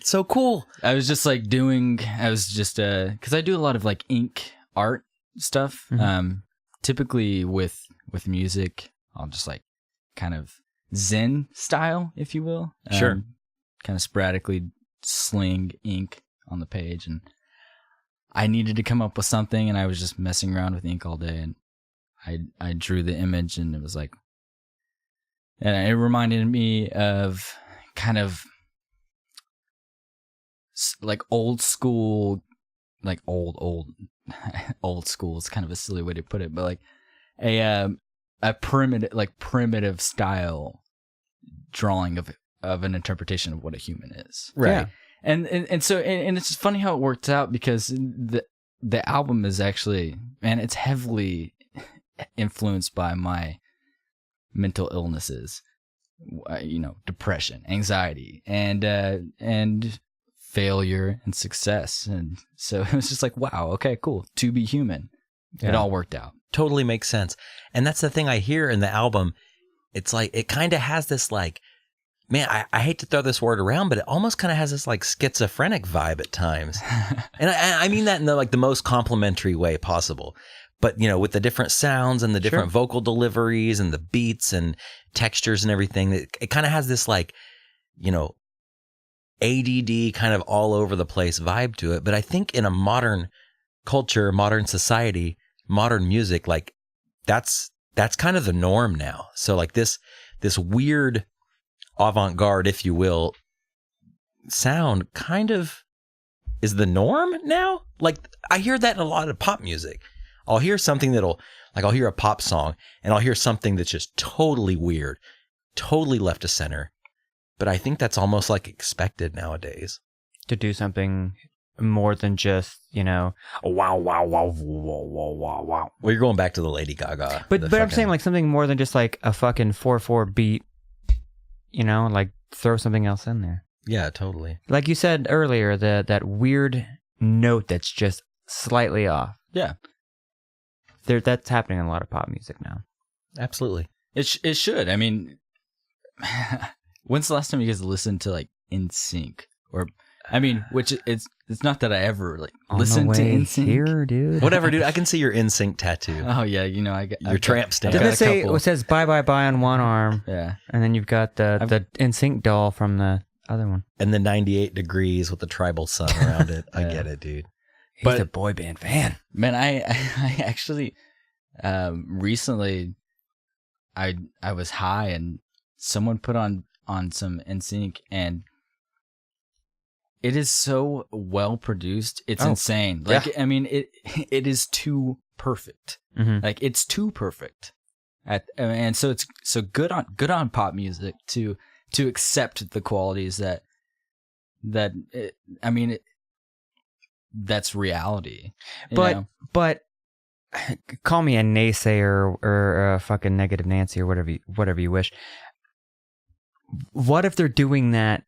So cool. I was just because I do a lot of like ink art stuff. Mm-hmm. Typically with music, I'll just like kind of Zen style, if you will. Sure. Kind of sporadically sling ink on the page, and I needed to come up with something, and I was just messing around with ink all day, and I drew the image, and it was like, and it reminded me of kind of like old school, like old school is kind of a silly way to put it, but like a primitive style drawing of an interpretation of what a human is. Right. Yeah. And so it's just funny how it worked out, because the album is actually, man, it's heavily influenced by my mental illnesses, depression, anxiety, and failure and success. And so it was just like, wow, okay, cool. To Be Human. Yeah. It all worked out. Totally makes sense. And that's the thing I hear in the album. It's like, it kind of has this like man, I hate to throw this word around, but it almost kind of has this like schizophrenic vibe at times. And I mean that in the most complimentary way possible. But, with the different sounds and the different vocal deliveries and the beats and textures and everything, it kind of has this like, ADD kind of all over the place vibe to it. But I think in a modern culture, modern society, modern music, like that's kind of the norm now. So like this weird avant-garde, if you will, sound kind of is the norm now. Like I hear that in a lot of pop music. I'll hear something I'll hear a pop song and I'll hear something that's just totally weird, totally left of center. But I think that's almost like expected nowadays. To do something more than just, wow, wow, wow, wow, wow, wow, wow. Well, you're going back to the Lady Gaga. But I'm saying like something more than just like a fucking 4/4 beat, like throw something else in there. Yeah, totally. Like you said earlier, that weird note that's just slightly off. Yeah. That's happening in a lot of pop music now. Absolutely. It should. I mean, when's the last time you guys listened to like NSYNC? Or, I mean, which it's not that I ever like listened to NSYNC. Here, dude. Whatever, dude. I can see your NSYNC tattoo. Oh yeah, I got your tramp stamp. Did it say it says bye bye bye on one arm? Yeah, and then you've got the NSYNC doll from the other one, and the 98 degrees with the tribal sun around it. I get it, dude. He's a boy band fan. Man, I actually recently I was high and someone put on some NSYNC and it is so well produced. It's insane. Like I mean it is too perfect. Mm-hmm. Like it's too perfect. And so it's so good on pop music to accept the qualities that's reality. But call me a naysayer or a fucking negative Nancy or whatever you wish. What if they're doing that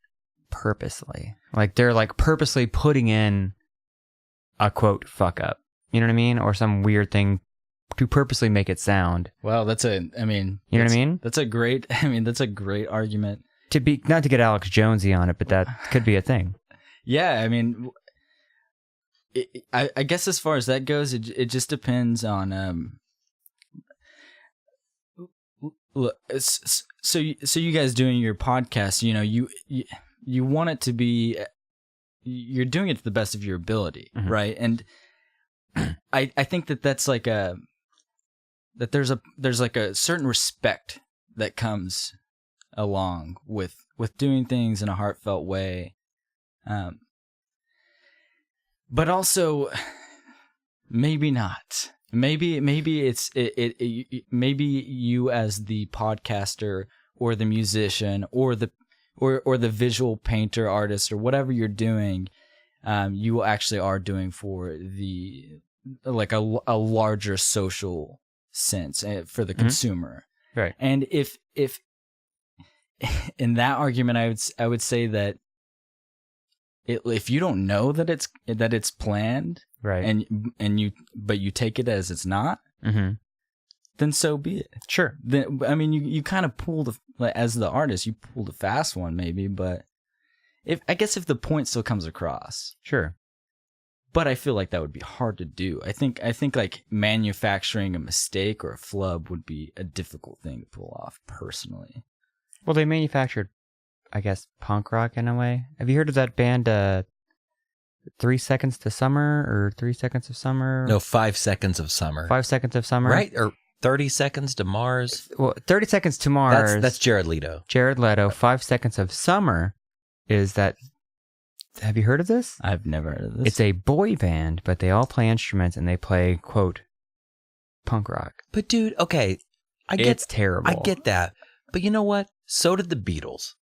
purposely? Like they're like purposely putting in a quote fuck up. You know what I mean? Or some weird thing to purposely make it sound. Well, you know what I mean? That's a great argument. Not to get Alex Jonesy on it, but that could be a thing. Yeah, I mean, I guess as far as that goes, it just depends on look. So you guys doing your podcast, you want it to be, you're doing it to the best of your ability, mm-hmm. right? And I think that's like there's like a certain respect that comes along with doing things in a heartfelt way. But also, maybe not. Maybe it's maybe you as the podcaster or the musician or the visual painter, artist, or whatever you're doing, you actually are doing for the like a larger social sense for the consumer, right? And if in that argument, I would say that. If you don't know that it's planned, right, and you take it as it's not, mm-hmm. then so be it. Sure. Then I mean, you kind of pull as the artist, you pulled a fast one maybe, but if the point still comes across, sure. But I feel like that would be hard to do. I think like manufacturing a mistake or a flub would be a difficult thing to pull off personally. Well, they manufactured, I guess, punk rock in a way. Have you heard of that band, 3 Seconds to Summer or 3 Seconds of Summer? No, 5 Seconds of Summer. 5 Seconds of Summer? Right? Or 30 Seconds to Mars? Well, 30 Seconds to Mars. That's Jared Leto. Jared Leto. 5 Seconds of Summer is that... Have you heard of this? I've never heard of this. It's a boy band, but they all play instruments and they play, quote, punk rock. But dude, okay. It's terrible. I get that. But you know what? So did the Beatles.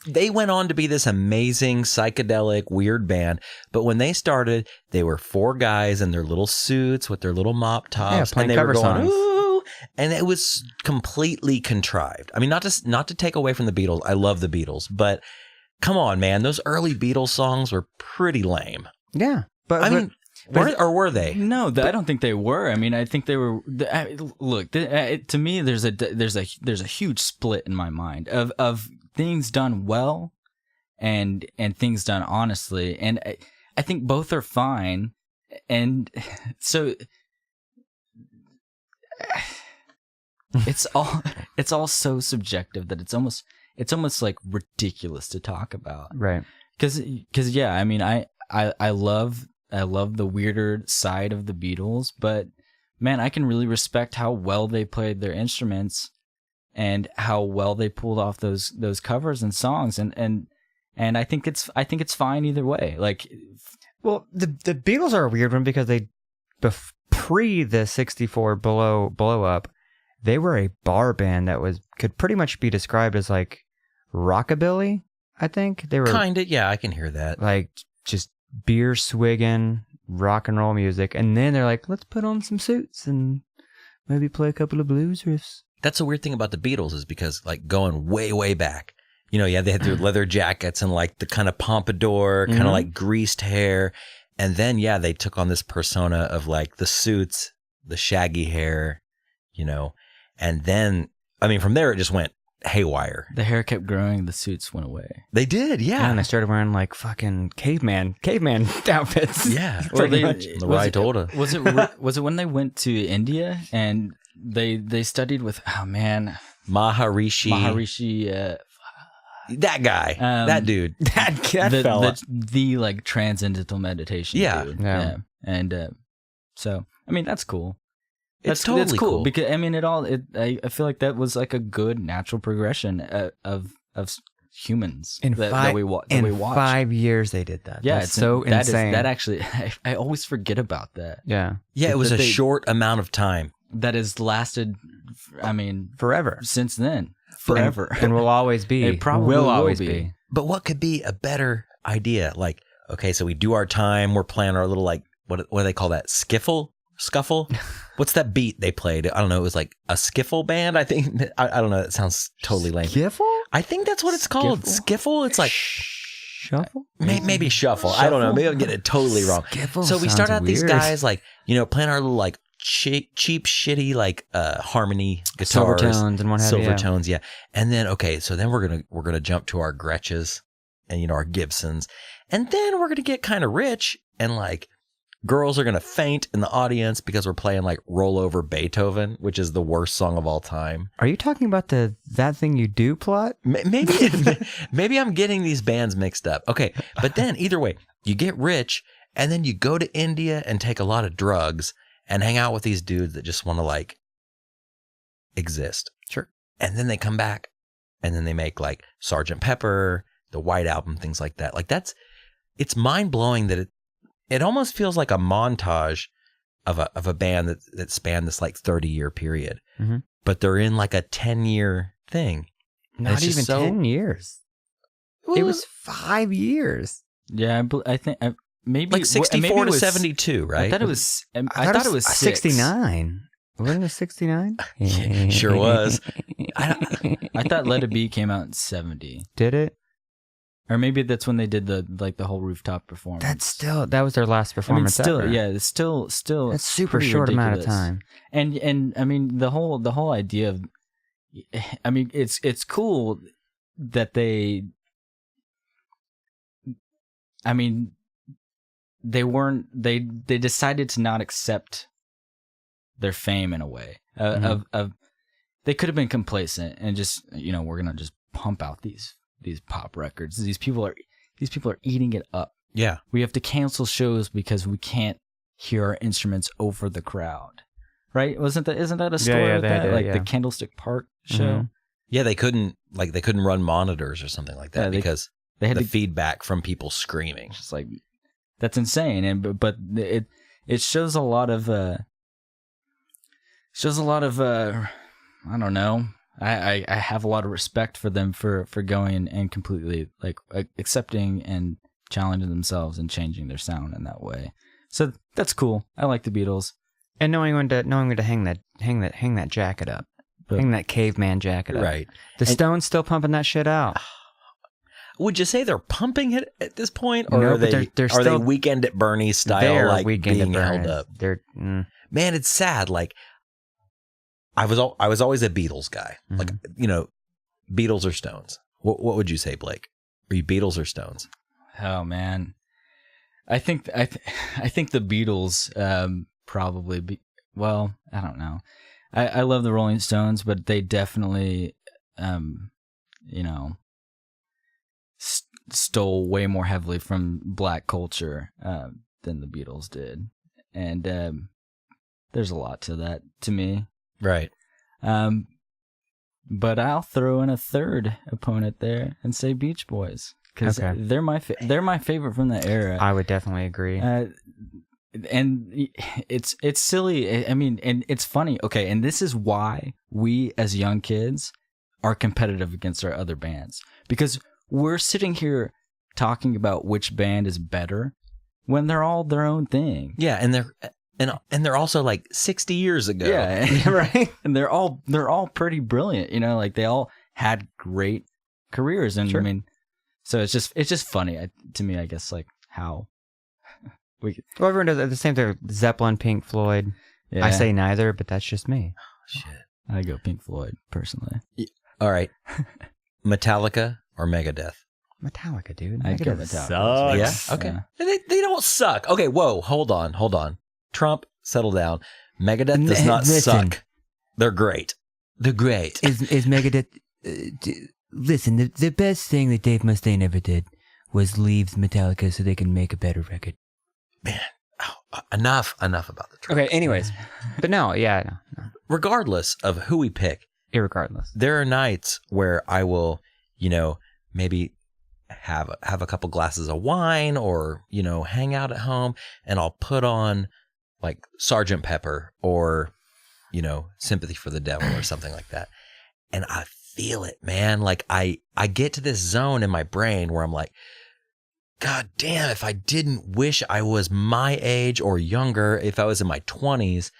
They went on to be this amazing, psychedelic, weird band. But when they started, they were 4 guys in their little suits with their little mop tops. Playing and they cover were going, songs. ooh, and it was completely contrived. I mean, not to take away from the Beatles. I love the Beatles. But come on, man. Those early Beatles songs were pretty lame. Yeah. Were they? No, I don't think they were. I mean, I think they were. Look, to me, there's a huge split in my mind of things done well and things done honestly, and I think both are fine. And so it's all so subjective that it's almost like ridiculous to talk about. Right. Cuz yeah, I mean I love the weirder side of the Beatles, but man, I can really respect how well they played their instruments and how well they pulled off those covers and songs, and I think it's fine either way. Like, well, the Beatles are a weird one because they pre the 64 blow up, they were a bar band that could pretty much be described as like rockabilly. I think they were kind of, yeah, I can hear that. Like just beer swigging, rock and roll music, and then they're like, let's put on some suits and maybe play a couple of blues riffs. That's the weird thing about the Beatles is because like going way back, you know, yeah, they had their leather jackets and like the kind of pompadour, kind of like greased hair. And then, yeah, they took on this persona of like the suits, the shaggy hair, you know, and then, I mean, from there it just went haywire. The hair kept growing, the suits went away. They did, yeah. And they started wearing like fucking caveman outfits. Yeah, pretty much. The Rydolda. Was it when they went to India and they studied with Maharishi that guy, that dude, that fella, the like transcendental meditation dude. Yeah. And so I mean that's cool. That's cool because I mean I feel like that was like a good natural progression of humans that we watched. In 5 years they did that. Yeah, that's so insane. That actually I always forget about that. Yeah, it was a short amount of time that has lasted. I mean, forever since then. Forever. And will always be. It probably will always be. But what could be a better idea? Like, okay, so we do our time. We're playing our little, like, what do they call that? Scuffle? What's that beat they played? I don't know. It was like a skiffle band, I think. I don't know. That sounds totally lame. Skiffle? I think that's what it's called. Skiffle? It's like... Shuffle? Maybe shuffle. I don't know. Maybe I'm getting it totally wrong. Skiffle so we start out weird. These guys, like, you know, playing our little, like, cheap, shitty, like harmony guitars, silvertones and what have you. Silvertones, yeah. And then so then we're gonna jump to our Gretches and, you know, our Gibsons, and then we're gonna get kind of rich and like girls are gonna faint in the audience because we're playing like Roll Over Beethoven, which is the worst song of all time. Are you talking about That Thing You Do plot? Maybe I'm getting these bands mixed up. Okay, but then either way, you get rich and then you go to India and take a lot of drugs and hang out with these dudes that just want to like exist. Sure. And then they come back and then they make like Sgt. Pepper, the White Album, things like that. Like it's mind blowing that it almost feels like a montage of a band that spanned this like 30-year period, but they're in like a 10-year thing. Not even 10 years. Well, it was 5 years. Yeah. I think maybe like 64 to 72, right? I thought it was. I thought it was 69. Wasn't it 69? Sure was. I thought Let It Be came out in 70. Did it? Or maybe that's when they did the whole rooftop performance. That was their last performance. I mean, ever. Yeah, it's still. That's super short amount of time. And I mean the whole idea of, I mean it's cool that they. I mean. They decided to not accept their fame in a way of they could have been complacent and just, you know, we're gonna just pump out these pop records. These people are eating it up. Yeah, we have to cancel shows because we can't hear our instruments over the crowd. Right? Isn't that a story like that? Like the Candlestick Park show. Yeah, they couldn't run monitors or something like that because they had the feedback from people screaming. It's like. That's insane, but it shows a lot of I don't know. I have a lot of respect for them for going and completely like accepting and challenging themselves and changing their sound in that way. So that's cool. I like the Beatles and knowing when to hang that jacket up, hang that caveman jacket up. Right. The Stones still pumping that shit out. Would you say they're pumping it at this point, or no, are they still, Weekend at Bernie's style, like being held up? Man, it's sad. Like I was always a Beatles guy. Like, you know, Beatles or Stones. What would you say, Blake? Are you Beatles or Stones? Oh man, I think the Beatles probably be. Well, I don't know. I love the Rolling Stones, but they definitely, stole way more heavily from black culture than the Beatles did, and there's a lot to that to me. Right. But I'll throw in a third opponent there and say Beach Boys because they're my favorite from the era. I would definitely agree. And it's silly. I mean, and it's funny. Okay, and this is why we as young kids are competitive against our other bands, because we're sitting here talking about which band is better when they're all their own thing. Yeah, and they're also like 60 years ago. Yeah, right. And they're all pretty brilliant. Like they all had great careers, and sure. I mean, so it's just funny to me, I guess, like how. Well, everyone does the same thing. Zeppelin, Pink Floyd. Yeah. I say neither, but that's just me. Shit. I go Pink Floyd personally. All right. Metallica or Megadeth? Metallica, dude. I go Metallica. Sucks. Yeah. Okay. Yeah. They don't suck. Okay. Whoa. Hold on. Trump, settle down. Megadeth does not suck. They're great. They're great. Is Megadeth? Listen, the best thing that Dave Mustaine ever did was leave Metallica so they can make a better record. Man, enough about the Trump. Okay, anyways. But no. Regardless of who we pick, irregardless, there are nights where I will, maybe have a couple glasses of wine or, hang out at home, and I'll put on like Sgt. Pepper or, Sympathy for the Devil or something like that. And I feel it, man. Like I get to this zone in my brain where I'm like, God damn, if I didn't wish I was my age or younger, if I was in my 20s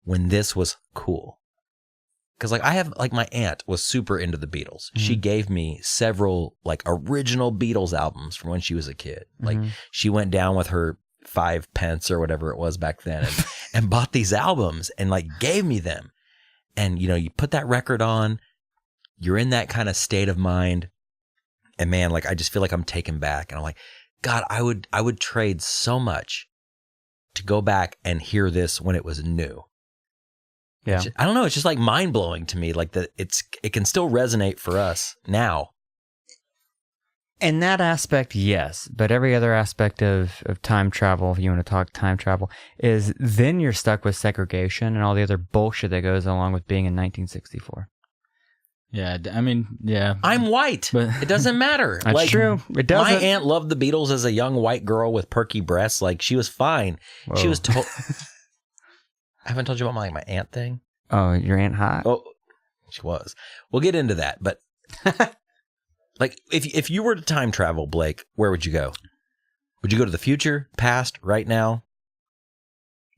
when this was cool. Because my aunt was super into the Beatles. Mm-hmm. She gave me several like original Beatles albums from when she was a kid. Mm-hmm. Like she went down with her 5 pence or whatever it was back then and bought these albums and like gave me them. And, you put that record on, you're in that kind of state of mind. And man, like, I just feel like I'm taken back. And I'm like, God, I would trade so much to go back and hear this when it was new. Yeah. I don't know. It's just like mind blowing to me. Like that it can still resonate for us now. In that aspect, yes. But every other aspect of time travel, if you want to talk time travel, is then you're stuck with segregation and all the other bullshit that goes along with being in 1964. Yeah, I mean, yeah. I'm white. But it doesn't matter. That's like, true. It doesn't. My aunt loved the Beatles as a young white girl with perky breasts. Like, she was fine. Whoa. She was told... I haven't told you about my aunt thing. Oh, your aunt hot? Oh, she was. We'll get into that. But, like, if you were to time travel, Blake, where would you go? Would you go to the future, past, right now?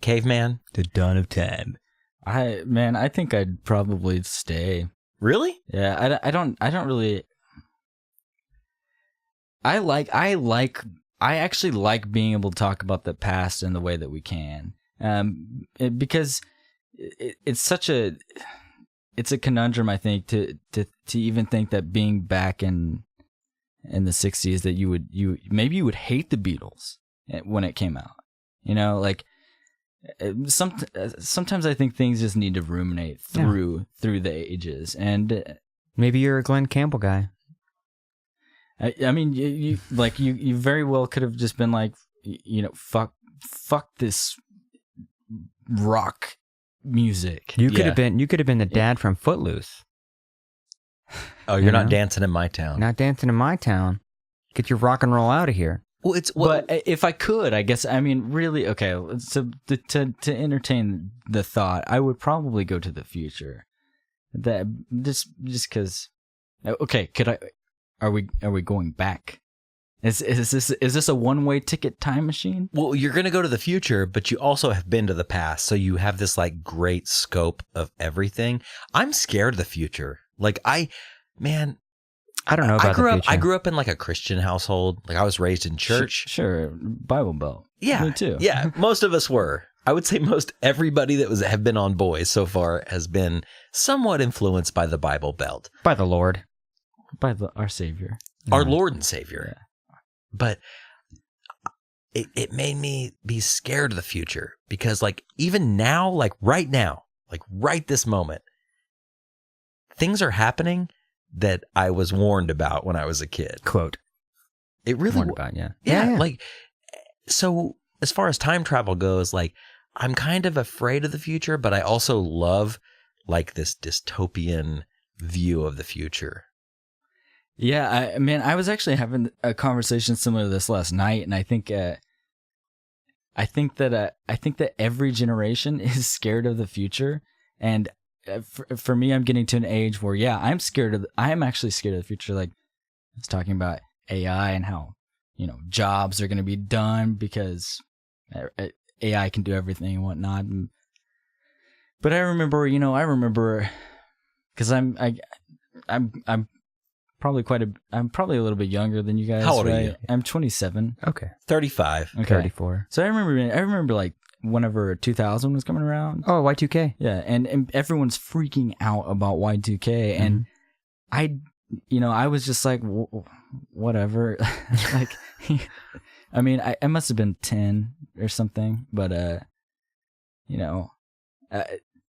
Caveman? The dawn of time. I think I'd probably stay. Really? Yeah, I don't really. I actually like being able to talk about the past in the way that we can, because it's a conundrum, I think, to even think that being back in the 60s that you would hate the Beatles when it came out, like. Sometimes I think things just need to ruminate through the ages, and maybe you're a Glenn Campbell guy. I mean, you very well could have just been like, fuck this rock music. You could have been the dad from Footloose. Oh, you're not dancing in my town. Not dancing in my town. Get your rock and roll out of here. Well, but if I could, I guess, I mean, really, okay, so to entertain the thought, I would probably go to the future. That just because, okay, are we going back? Is this a one-way ticket time machine? Well, you're going to go to the future, but you also have been to the past, so you have this like great scope of everything. I'm scared of the future. Like I don't know about the future. I grew up in like a Christian household. Like I was raised in church. Sure. Bible Belt. Yeah. Me too. Yeah. Most of us were. I would say most everybody that have been on Boys so far has been somewhat influenced by the Bible Belt. By the Lord. By our Savior. Our Lord and Savior. Yeah. But it made me be scared of the future because like even now, like right this moment, things are happening that I was warned about when I was a kid. Quote. It really Warned about, yeah. Yeah. Like, so as far as time travel goes, like I'm kind of afraid of the future, but I also love like this dystopian view of the future. Yeah, I was actually having a conversation similar to this last night, and I think that every generation is scared of the future, and for me, I'm getting to an age where I am actually scared of the future. Like I was talking about AI and how jobs are going to be done because AI can do everything and whatnot. But I remember because I'm probably I'm probably a little bit younger than you guys. How old right? are you? I'm 27. Okay. 35. Okay. 34. So I remember like whenever 2000 was coming around. Oh, Y2K. Yeah, and everyone's freaking out about Y2K, and I was just like, whatever. Like, I mean, I must have been 10 or something, but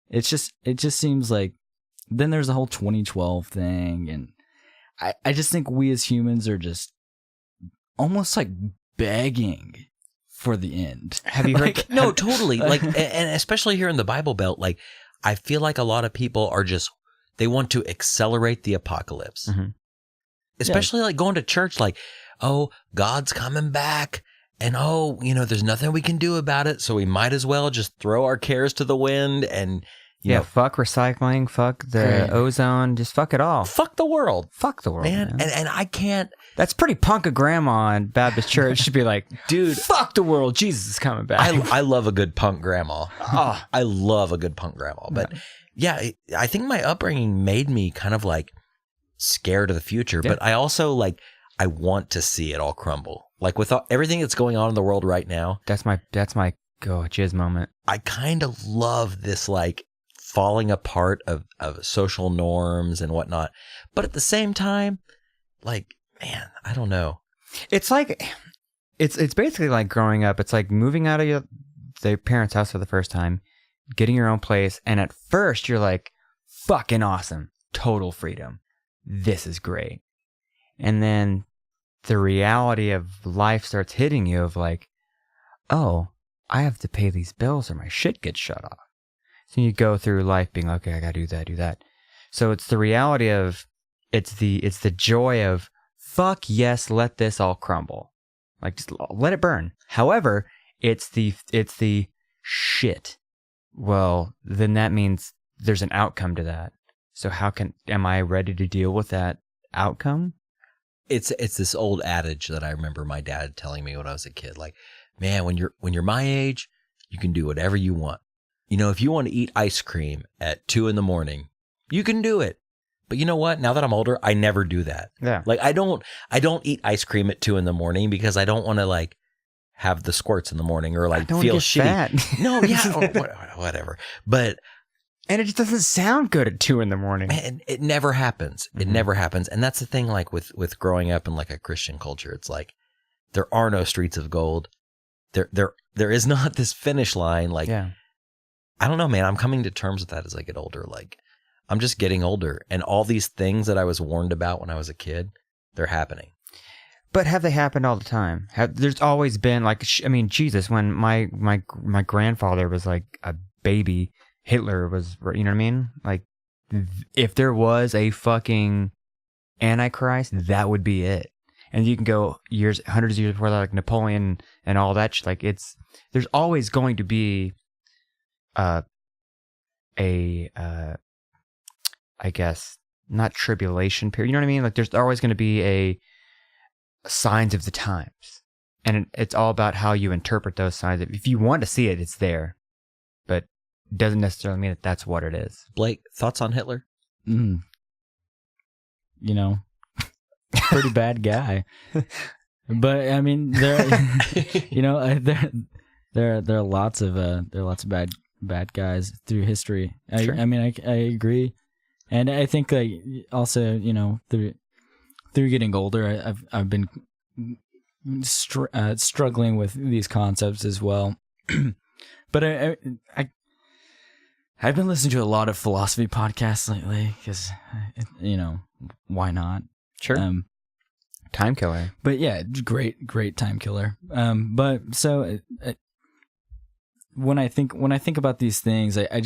it just seems like then there's a whole 2012 thing, and I just think we as humans are just almost like begging for the end. Have you heard? No, totally. Like, and especially here in the Bible Belt, like I feel like a lot of people are they want to accelerate the apocalypse. Especially like going to church, like, oh, God's coming back. And there's nothing we can do about it. So we might as well just throw our cares to the wind and, you know, fuck recycling, fuck the ozone, just fuck it all. Fuck the world. Fuck the world, man. And I can't. That's pretty punk of grandma in Baptist church to be like, dude, fuck the world. Jesus is coming back. I love a good punk grandma. Oh, I love a good punk grandma. But yeah, I think my upbringing made me kind of like scared of the future. Yeah. But I also I want to see it all crumble. Like with everything that's going on in the world right now. That's my jizz moment. I kind of love this falling apart of social norms and whatnot. But at the same time, man, I don't know. It's like, it's basically like growing up. It's like moving out of their parents' house for the first time, getting your own place. And at first you're like, fucking awesome. Total freedom. This is great. And then the reality of life starts hitting you of like, oh, I have to pay these bills or my shit gets shut off. So you go through life being like, okay, I gotta do that. So it's the reality of, it's the joy of, fuck yes, let this all crumble. Like just let it burn. However, it's the shit. Well, then that means there's an outcome to that. So am I ready to deal with that outcome? It's this old adage that I remember my dad telling me when I was a kid. Like, man, when you're my age, you can do whatever you want. If you want to eat ice cream at 2 a.m, you can do it. But you know what? Now that I'm older, I never do that. Yeah. Like I don't eat ice cream at 2 a.m. because I don't want to have the squirts in the morning or feel shitty. Fat. No, yeah, or whatever. And it just doesn't sound good at 2 a.m. And it never happens. It never happens. And that's the thing, with growing up in a Christian culture, it's there are no streets of gold. There is not this finish line. I don't know, man. I'm coming to terms with that as I get older. I'm just getting older, and all these things that I was warned about when I was a kid, they're happening. But have they happened all the time? There's always been Jesus, when my grandfather was a baby, Hitler was, you know what I mean? If there was a fucking Antichrist, that would be it. And you can go hundreds of years before that, Napoleon and all that shit. There's always going to be I guess, not tribulation period. You know what I mean? There's always going to be a signs of the times. And it's all about how you interpret those signs. If you want to see it, it's there. But it doesn't necessarily mean that that's what it is. Blake, thoughts on Hitler? Pretty bad guy. But I mean, there are lots of bad guys through history. Sure. I agree, and I think also through getting older, I've been struggling with these concepts as well. But I've been listening to a lot of philosophy podcasts lately because, why not? Sure. Time killer. But yeah, great time killer. But so when I think about these things, I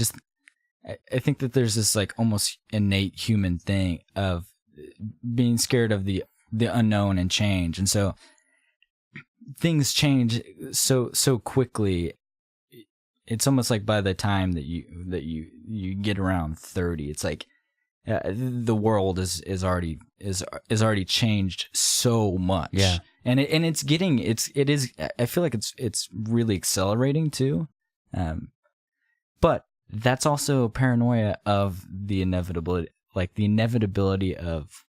think that there's this like almost innate human thing of being scared of the unknown and change, and so things change so quickly. It's almost like by the time that you get around 30, it's like the world is already changed so much. Yeah, and it is. I feel like it's really accelerating too, but that's also paranoia of the inevitability of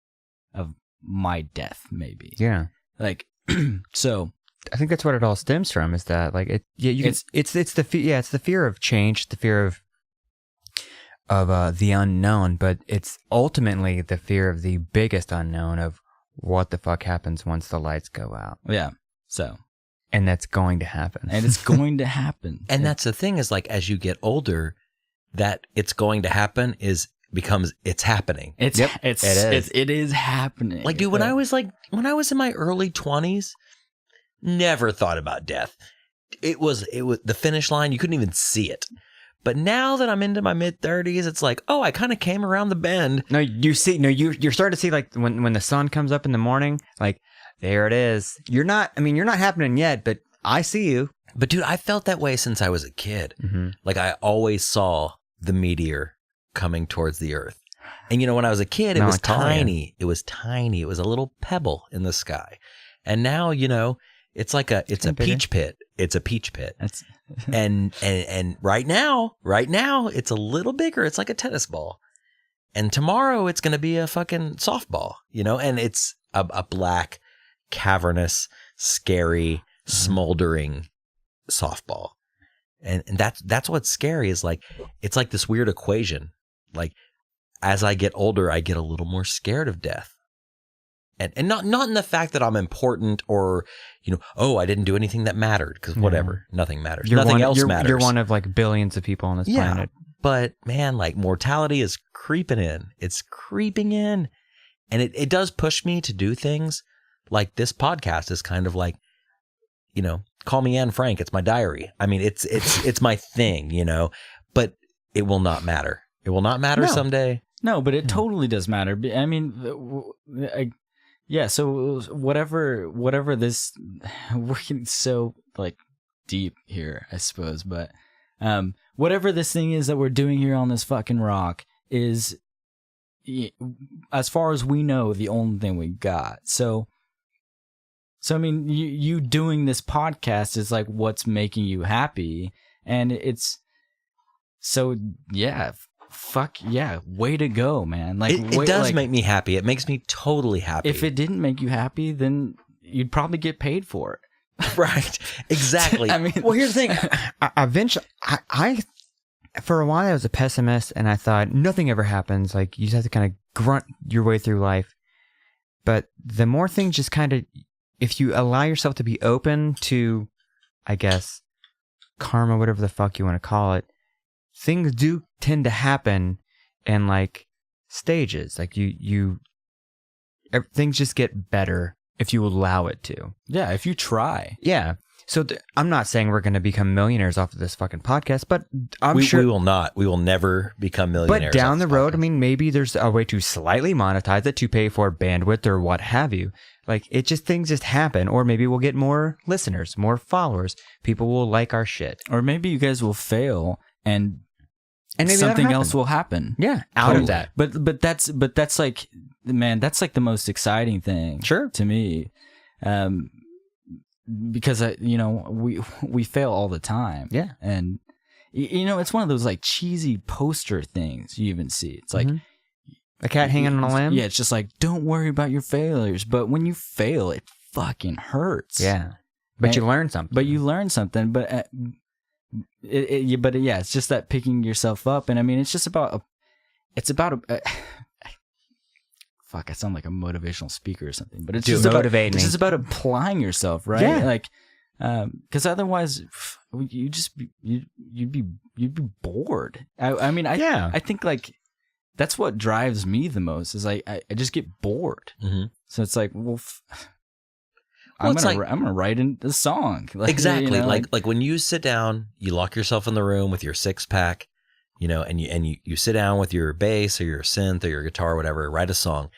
my death, maybe. Yeah, like so. I think that's what it all stems from. Is that like it? Yeah, it's the fear of change, the fear of the unknown, but it's ultimately the fear of the biggest unknown of what the fuck happens once the lights go out. Yeah. So. And that's going to happen. And it's going to happen. And that's the thing is like as you get older, that it's going to happen becomes it's happening. It is happening. Like, dude, when I was in my early 20s, never thought about death. It was the finish line. You couldn't even see it. But now that I'm into my mid 30s, it's like, oh, I kind of came around the bend. You're starting to see like when the sun comes up in the morning, like there it is. You're not happening yet, but I see you. But dude, I felt that way since I was a kid. Mm-hmm. Like I always saw the meteor coming towards the earth. And when I was a kid, it was tiny. It was tiny. It was a little pebble in the sky. And now, it's like a peach pit. It's a peach pit. and right now it's a little bigger. It's like a tennis ball. And tomorrow it's going to be a fucking softball, and it's a black, cavernous, scary, smoldering softball. And that's what's scary is like, it's like this weird equation. Like as I get older, I get a little more scared of death. And not in the fact that I'm important or, I didn't do anything that mattered because whatever, nothing matters. Nothing else matters. You're one of like billions of people on this planet. But man, like mortality is creeping in. It's creeping in. And it does push me to do things like this podcast is kind of like, call me Anne Frank. It's my diary. I mean, it's my thing, but it will not matter. It will not matter someday. No, but it totally does matter. I mean, yeah, so whatever this, we're getting so like deep here, I suppose, but whatever this thing is that we're doing here on this fucking rock is, as far as we know, the only thing we got. So I mean, you doing this podcast is like what's making you happy, and it's so yeah. Fuck yeah, way to go, man. Like it does make me happy. It makes me totally happy. If it didn't make you happy, then you'd probably get paid for it. Right. Exactly. I mean, well, here's the thing. Eventually, I for a while I was a pessimist and I thought nothing ever happens. Like you just have to kind of grunt your way through life. But the more things just kind of, if you allow yourself to be open to, I guess, karma, whatever the fuck you want to call it, things do tend to happen in like stages. Like things just get better if you allow it to. Yeah, if you try. Yeah. So I'm not saying we're going to become millionaires off of this fucking podcast, but I'm sure we will not. We will never become millionaires. But down the road, I mean, maybe there's a way to slightly monetize it to pay for bandwidth or what have you. Like things just happen, or maybe we'll get more listeners, more followers. People will like our shit, or maybe you guys will fail and maybe something else will happen. Yeah, out of that. But that's like, man, that's like the most exciting thing. Sure. To me, because we fail all the time. Yeah, and it's one of those like cheesy poster things you even see. It's like a cat hanging on a limb. Yeah, it's just like, don't worry about your failures. But when you fail, it fucking hurts. Yeah, but you learn something. But it's just that picking yourself up, and I mean, it's just about fuck, I sound like a motivational speaker or something, but it's Dude, just about motivate me. It's just about applying yourself, right? Yeah. Like, because otherwise, you'd be bored. I mean, I think like that's what drives me the most is I just get bored. Mm-hmm. So it's like, well, I'm gonna write in the song. Like, exactly. Like when you sit down, you lock yourself in the room with your 6-pack, and you sit down with your bass or your synth or your guitar or whatever, write a song.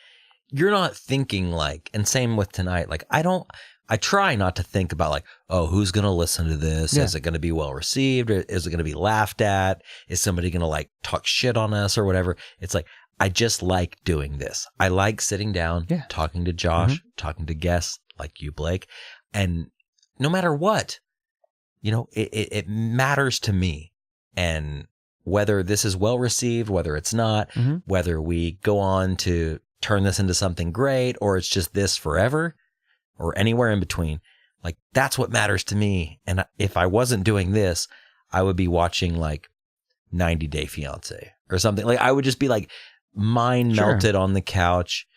You're not thinking like, and same with tonight. Like I try not to think about like, oh, who's going to listen to this? Yeah. Is it going to be well received? Or is it going to be laughed at? Is somebody going to like talk shit on us or whatever? It's like, I just like doing this. I like sitting down, talking to Josh, talking to guests like you, Blake. And no matter what, it matters to me. And whether this is well received, whether it's not, whether we go on to turn this into something great, or it's just this forever, or anywhere in between, like that's what matters to me. And if I wasn't doing this, I would be watching like 90 Day Fiance or something. Like I would just be like mind melted on the couch,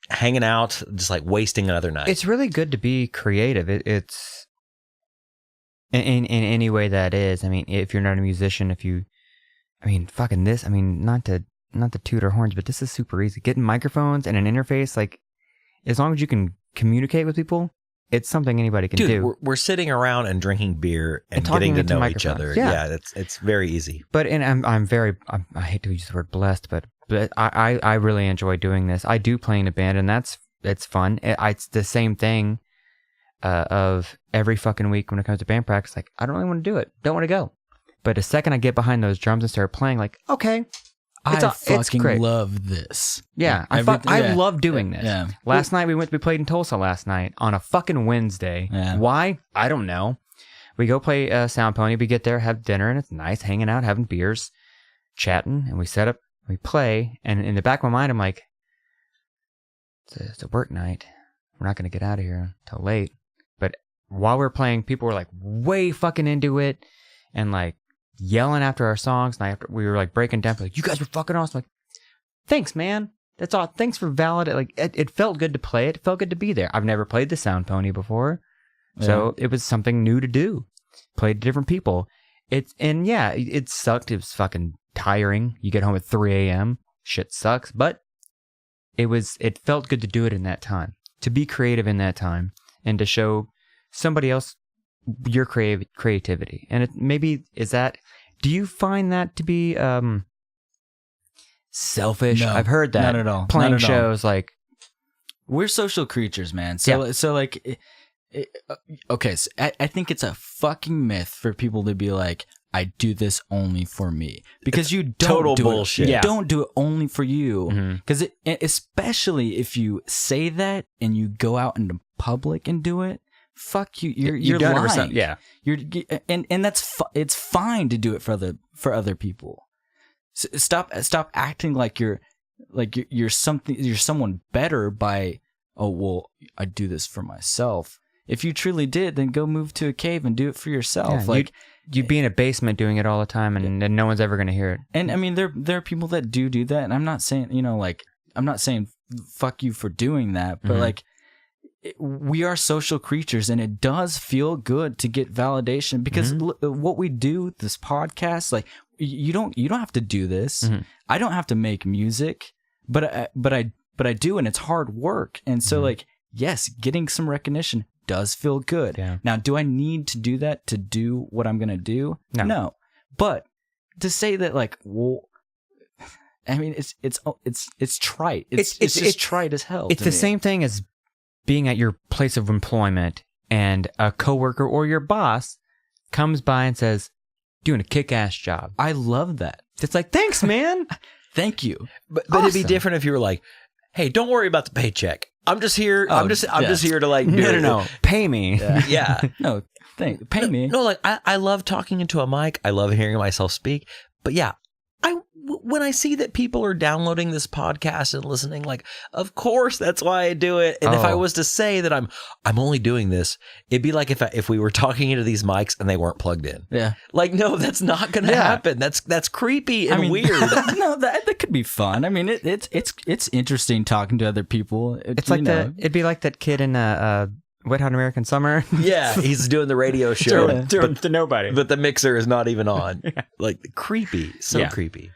hanging out, just like wasting another night. It's really good to be creative. It's in any way that is. I mean, if you're not a musician, not to toot our horns, but this is super easy. Getting microphones and an interface, like as long as you can communicate with people, it's something anybody can do. We're sitting around and drinking beer and getting to know each other. Yeah, it's very easy. But I hate to use the word blessed, but I really enjoy doing this. I do play in a band, and it's fun. It's the same thing of every fucking week when it comes to band practice. Like I don't really want to do it, don't want to go. But the second I get behind those drums and start playing, like okay. I fucking love this. Yeah, I love doing this. Yeah. Last night we played in Tulsa last night on a fucking Wednesday. Yeah. Why? I don't know. We go play Sound Pony. We get there, have dinner, and it's nice hanging out, having beers, chatting, and we set up, we play, and in the back of my mind, I'm like, it's a work night. We're not going to get out of here till late. But while we're playing, people were like way fucking into it, and like yelling after our songs, and we were like breaking down, like, you guys were fucking awesome. Like, thanks, man. That's all. Thanks for validating. Like, it felt good to play it. It felt good to be there. I've never played the Sound Pony before, so it was something new to do. Played to different people. It sucked. It was fucking tiring. You get home at 3 a.m. Shit sucks, but it felt good to do it in that time, to be creative in that time, and to show somebody else your creativity. And do you find that to be selfish? No, I've heard that. Not at all. Playing shows, like we're social creatures, man. So like, okay. So I think it's a fucking myth for people to be like, I do this only for me, because you don't total do bullshit. You don't do it only for you, because especially if you say that and you go out into public and do it. Fuck you! You're lying. Yeah, and it's fine to do it for other people. So stop acting like you're someone better by, oh well, I do this for myself. If you truly did, then go move to a cave and do it for yourself. Yeah, you'd be in a basement doing it all the time, and no one's ever going to hear it. And I mean, there are people that do that, and I'm not saying I'm not saying fuck you for doing that, but like. We are social creatures, and it does feel good to get validation, because what we do, this podcast, like you don't have to do this. I don't have to make music, but I do, and it's hard work. And so like, yes, getting some recognition does feel good. Yeah. Now, do I need to do that to do what I'm going to do? No. But to say that, like, well, I mean, it's trite. It's just trite as hell. It's the same thing as being at your place of employment and a coworker or your boss comes by and says, doing a kick-ass job. I love that. It's like, thanks, man. Thank you. But it'd be different if you were like, hey, don't worry about the paycheck. I'm just here. I'm just here to like, no. Pay me. Yeah. No, pay me. No, like I love talking into a mic. I love hearing myself speak. But yeah, when I see that people are downloading this podcast and listening, like, of course that's why I do it. And if I was to say that I'm only doing this, it'd be like if we were talking into these mics and they weren't plugged in. Yeah. Like, no, that's not going to happen. That's creepy and weird. No, that could be fun. I mean, it's interesting talking to other people. It's like it'd be like that kid in Wet Hot American Summer. Yeah, he's doing the radio show to nobody. But the mixer is not even on. Like, creepy. So creepy.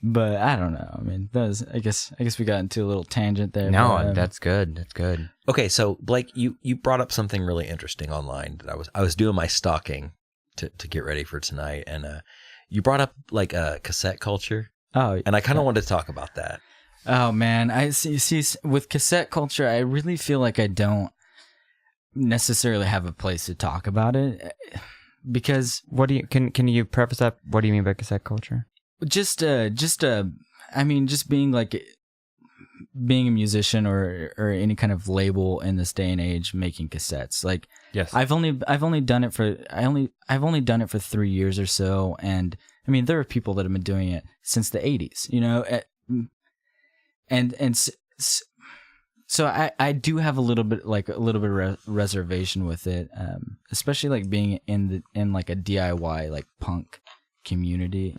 But I don't know. I mean, I guess we got into a little tangent there. No, but, that's good. That's good. Okay, so Blake, you brought up something really interesting online that I was doing my stalking to get ready for tonight, and you brought up like cassette culture. Oh, and I kind of wanted to talk about that. Oh man, I see with cassette culture, I really feel like I don't necessarily have a place to talk about it, because what do you can you preface that? What do you mean by cassette culture? Just being a musician or any kind of label in this day and age, making cassettes. Like, yes, I've only done it for 3 years or so, and I mean, there are people that have been doing it since the 80s, you know, so I do have a little bit of reservation with it, especially like being in like a DIY like punk community,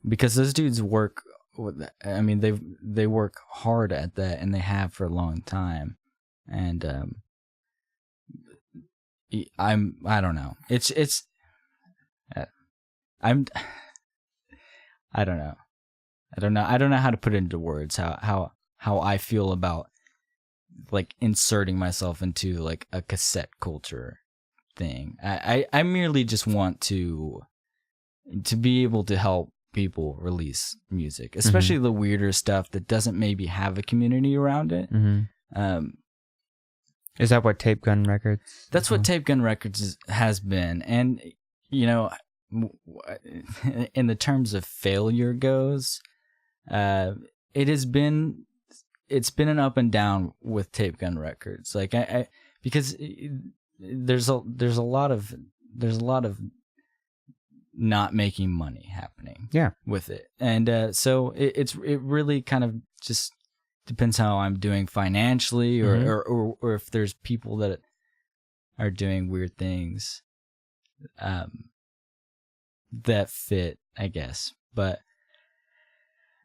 because those dudes work. I mean, they work hard at that, and they have for a long time, and I don't know. I don't know. I don't know how to put it into words. How I feel about like inserting myself into like a cassette culture thing. I merely just want to be able to help people release music, especially the weirder stuff that doesn't maybe have a community around it. Is that what Tape Gun Records? That's what Tape Gun Records has been, and you know, in the terms of failure goes, it's been an up and down with Tape Gun Records. Like because there's a lot of not making money happening. With it, and so it really kind of just depends how I'm doing financially, or if there's people that are doing weird things that fit, I guess. But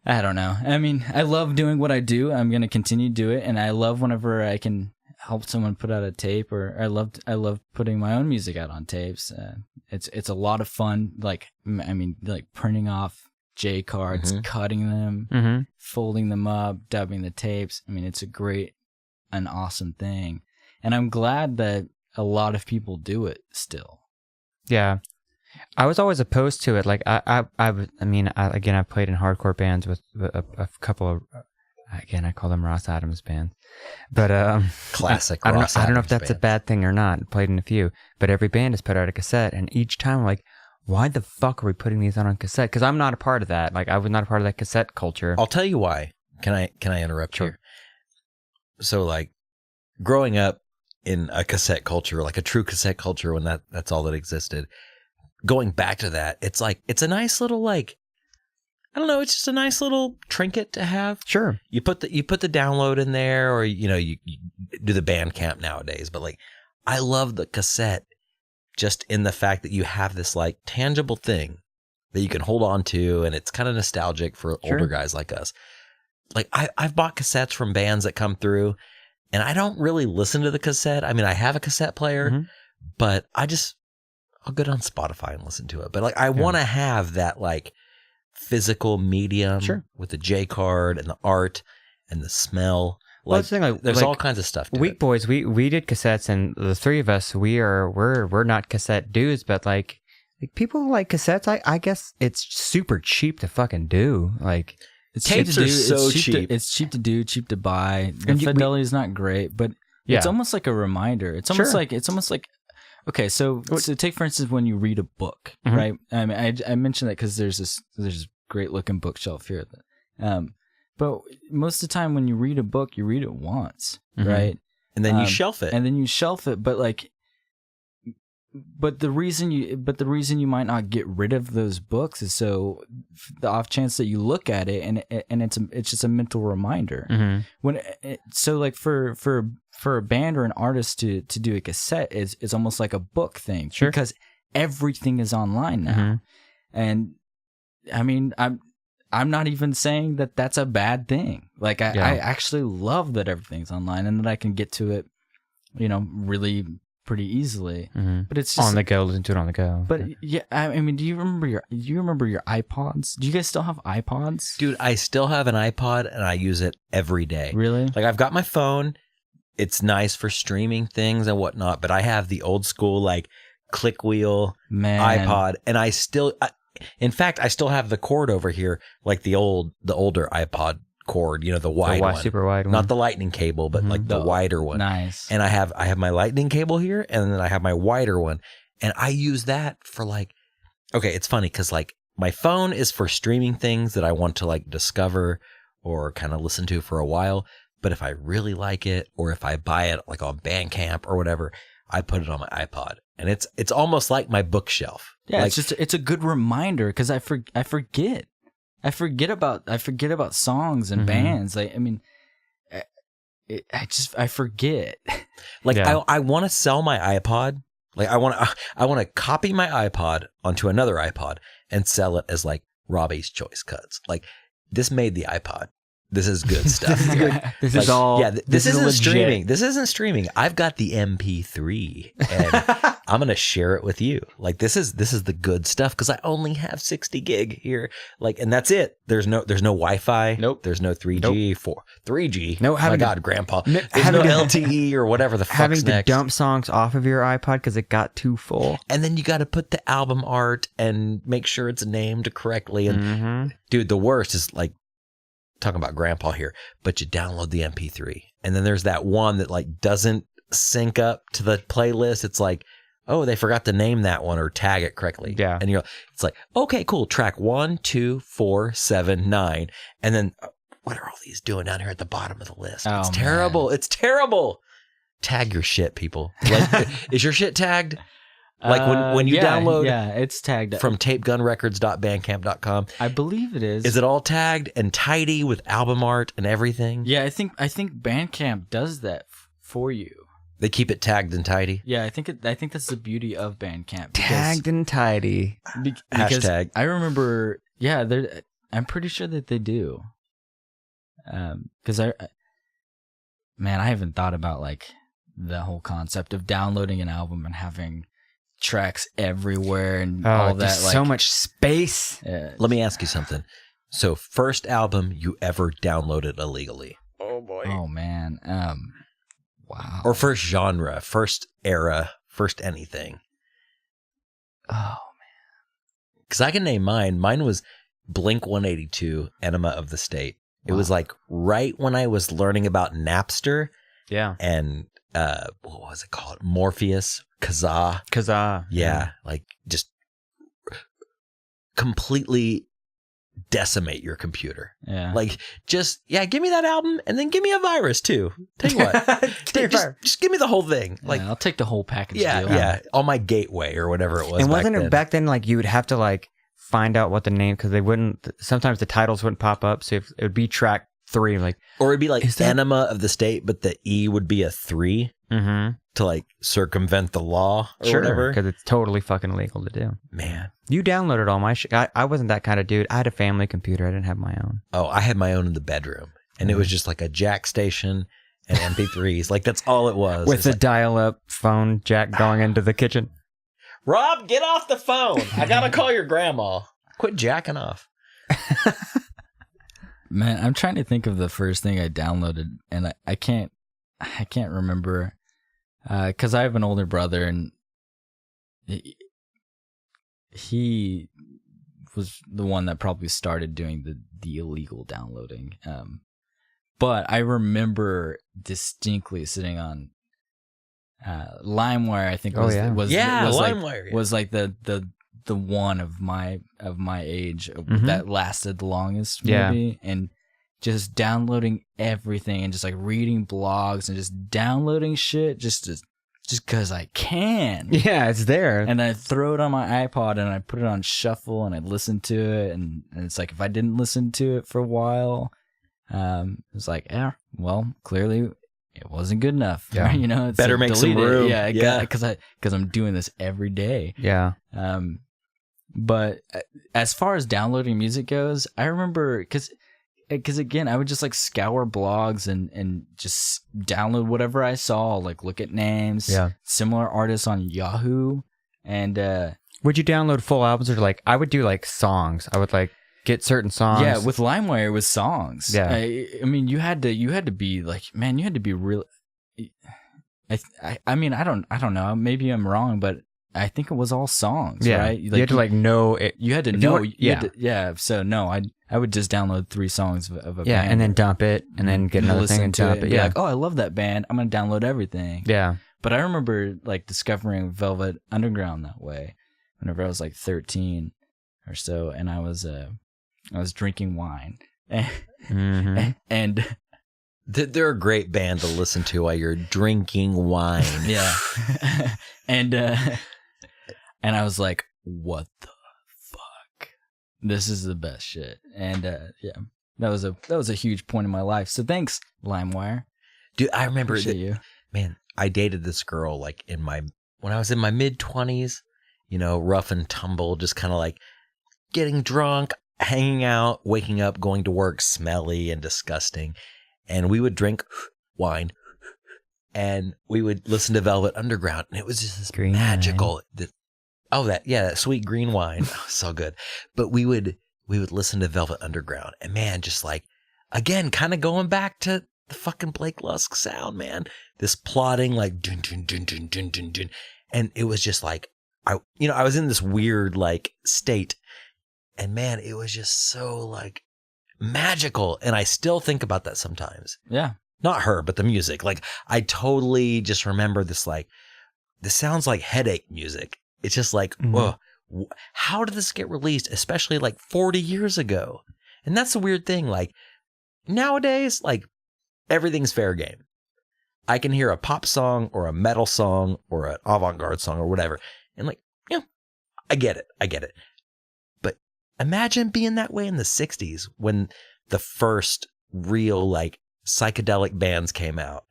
I don't know. I mean, I love doing what I do. I'm going to continue to do it. And I love whenever I can help someone put out a tape, or I love putting my own music out on tapes. It's a lot of fun. Like, I mean, like printing off J cards, cutting them, folding them up, dubbing the tapes. I mean, it's an awesome thing. And I'm glad that a lot of people do it still. Yeah. I was always opposed to it. Like I've played in hardcore bands with a couple of, again, I call them Ross Adams bands, but classic. I don't know if that's a bad thing or not. Played in a few, but every band has put out a cassette, and each time I'm like, why the fuck are we putting these on cassette? Because I'm not a part of that. Like, I was not a part of that cassette culture. I'll tell you why. Can I interrupt Sure. here? So, like, growing up in a cassette culture, like a true cassette culture, when that's all that existed. Going back to that, it's like, it's a nice little, like, I don't know, it's just a nice little trinket to have. Sure. You put the download in there, or, you know, you do the Bandcamp nowadays, but like, I love the cassette just in the fact that you have this like tangible thing that you can hold on to, and it's kind of nostalgic for older guys like us. Like, I've bought cassettes from bands that come through, and I don't really listen to the cassette. I mean, I have a cassette player, but I'll go down Spotify and listen to it. But like, I want to have that like physical medium with the J card and the art and the smell. Like, there's all kinds of stuff to Weak it. Boys, we did cassettes, and the three of us, we're not cassette dudes, but like people who like cassettes, I guess it's super cheap to fucking do. Like, tapes are so cheap. It's cheap to do, cheap to buy. The fidelity is not great, but it's almost like a reminder. It's almost like okay, so take for instance when you read a book, right? I mean, I mentioned that because there's this great looking bookshelf here. But most of the time when you read a book, you read it once, right? And then you shelf it. But like but the reason you might not get rid of those books is so the off chance that you look at it and it's just a mental reminder. When so like for a band or an artist to do a cassette is almost like a book thing, because everything is online now. And I mean, I'm not even saying that that's a bad thing. Like I actually love that everything's online and that I can get to it, really pretty easily. But it's just on the go, listen to it on the go. But yeah, I mean, do you remember your iPods? Do you guys still have iPods? Dude, I still have an iPod and I use it every day. Really? Like I've got my phone. It's nice for streaming things and whatnot, but I have the old school like click wheel iPod, and in fact, I still have the cord over here, like the older iPod cord, the wide one, super wide one, not the lightning cable, but like the wider one. Nice. And I have my lightning cable here, and then I have my wider one, and I use that for like, okay, it's funny because like my phone is for streaming things that I want to like discover or kind of listen to for a while. But if I really like it, or if I buy it like on Bandcamp or whatever, I put it on my iPod, and it's almost like my bookshelf. Yeah, like, it's a good reminder because I forget about songs and bands. Like, I mean, I forget. Like I want to sell my iPod. Like I want to copy my iPod onto another iPod and sell it as like Robbie's Choice Cuts. Like this made the iPod. This is good stuff. This is all. Yeah, this isn't legit. streaming. This isn't streaming. I've got the MP3, and I'm gonna share it with you. Like this is the good stuff because I only have 60 gig here. Like, and that's it. There's no Wi-Fi. Nope. There's no 3G. 3G. No. Oh my God, Grandpa. There's no LTE or whatever the fuck's having to next. dump songs off of your iPod because it got too full. And then you got to put the album art and make sure it's named correctly. And dude, the worst is like. Talking about Grandpa here, but you download the MP3 and then there's that one that like doesn't sync up to the playlist. It's like, oh, they forgot to name that one or tag it correctly. Yeah. And it's like, okay, cool. Track 1, 2, 4, 7, 9. And then what are all these doing down here at the bottom of the list? Oh, it's terrible. man. It's terrible. Tag your shit, people. Like, is your shit tagged? Like when you download, it's tagged from tapegunrecords.bandcamp.com. I believe it is. Is it all tagged and tidy with album art and everything? Yeah, I think Bandcamp does that for you. They keep it tagged and tidy. Yeah, I think that's the beauty of Bandcamp. Tagged and tidy. Because Hashtag. I remember. Yeah, I'm pretty sure that they do. Because I haven't thought about like the whole concept of downloading an album and having tracks everywhere and all that. Like so much space. Let me ask you something. So, first album you ever downloaded illegally? Oh boy. Oh man. Wow. Or first genre, first era, first anything? Oh man. Because I can name mine. Mine was Blink 182, Enema of the State. It was like right when I was learning about Napster. Yeah. And what was it called? Morpheus, Kazaa. Yeah. Like just completely decimate your computer. Yeah. Like just, give me that album and then give me a virus too. Tell you what. just give me the whole thing. Like I'll take the whole package deal. Yeah. On my gateway or whatever it was. And wasn't it back then like you would have to like find out what the name, because they wouldn't, sometimes the titles wouldn't pop up. So if it would be track 3, like, or it'd be like Enema of the State, but the E would be a 3 to like circumvent the law or whatever. Because it's totally fucking illegal to do. Man. You downloaded all my shit. I wasn't that kind of dude. I had a family computer. I didn't have my own. Oh, I had my own in the bedroom. And it was just like a jack station and MP3s. Like that's all it was. With a dial-up phone jack going into the kitchen. Rob, get off the phone. I gotta call your grandma. Quit jacking off. Man, I'm trying to think of the first thing I downloaded, and I can't remember, because I have an older brother, and he was the one that probably started doing the illegal downloading. But I remember distinctly sitting on LimeWire. I think LimeWire was like the one of my age that lasted the longest, maybe. And just downloading everything and just like reading blogs and just downloading shit just to just because I can. Yeah, it's there. And I throw it on my iPod and I put it on shuffle and I listen to it. And it's like, if I didn't listen to it for a while, it's like, yeah, well, clearly it wasn't good enough. Yeah. You know, it's Better like, make some delete it. room. Yeah, because I'm doing this every day. Yeah. But as far as downloading music goes, I remember because again, I would just like scour blogs and just download whatever I saw, like look at names, similar artists on Yahoo, and would you download full albums or like I would do like songs? I would like get certain songs. Yeah, with LimeWire it was songs. Yeah, I mean you had to be like, man, you had to be real. I mean I don't know, maybe I'm wrong, but I think it was all songs, right? Like, you had to like know it. You had to know. So no, I would just download 3 songs of a band. And then dump it, and then get another thing and dump it. Yeah, like, oh, I love that band. I'm gonna download everything. Yeah. But I remember like discovering Velvet Underground that way, whenever I was like 13 or so, and I was drinking wine, and they're a great band to listen to while you're drinking wine. Yeah, and I was like, what the fuck? This is the best shit. And yeah, that was a huge point in my life. So thanks, LimeWire. Dude, I remember Appreciate you. Man, I dated this girl like when I was in my mid-20s, you know, rough and tumble, just kind of like getting drunk, hanging out, waking up, going to work smelly and disgusting. And we would drink wine and we would listen to Velvet Underground, and it was just this green magical that sweet green wine. Oh, so good. But we would listen to Velvet Underground, and man, just like, again, kind of going back to the fucking Blake Lusk sound, man. This plodding, like dun dun dun dun dun dun dun. And it was just like, I was in this weird like state, and man, it was just so like magical. And I still think about that sometimes. Yeah. Not her, but the music. Like, I totally just remember this, like, this sounds like headache music. It's just like, whoa, how did this get released? Especially like 40 years ago. And that's the weird thing. Like, nowadays, like, everything's fair game. I can hear a pop song or a metal song or an avant-garde song or whatever. And like, I get it. But imagine being that way in the 60s when the first real, like, psychedelic bands came out.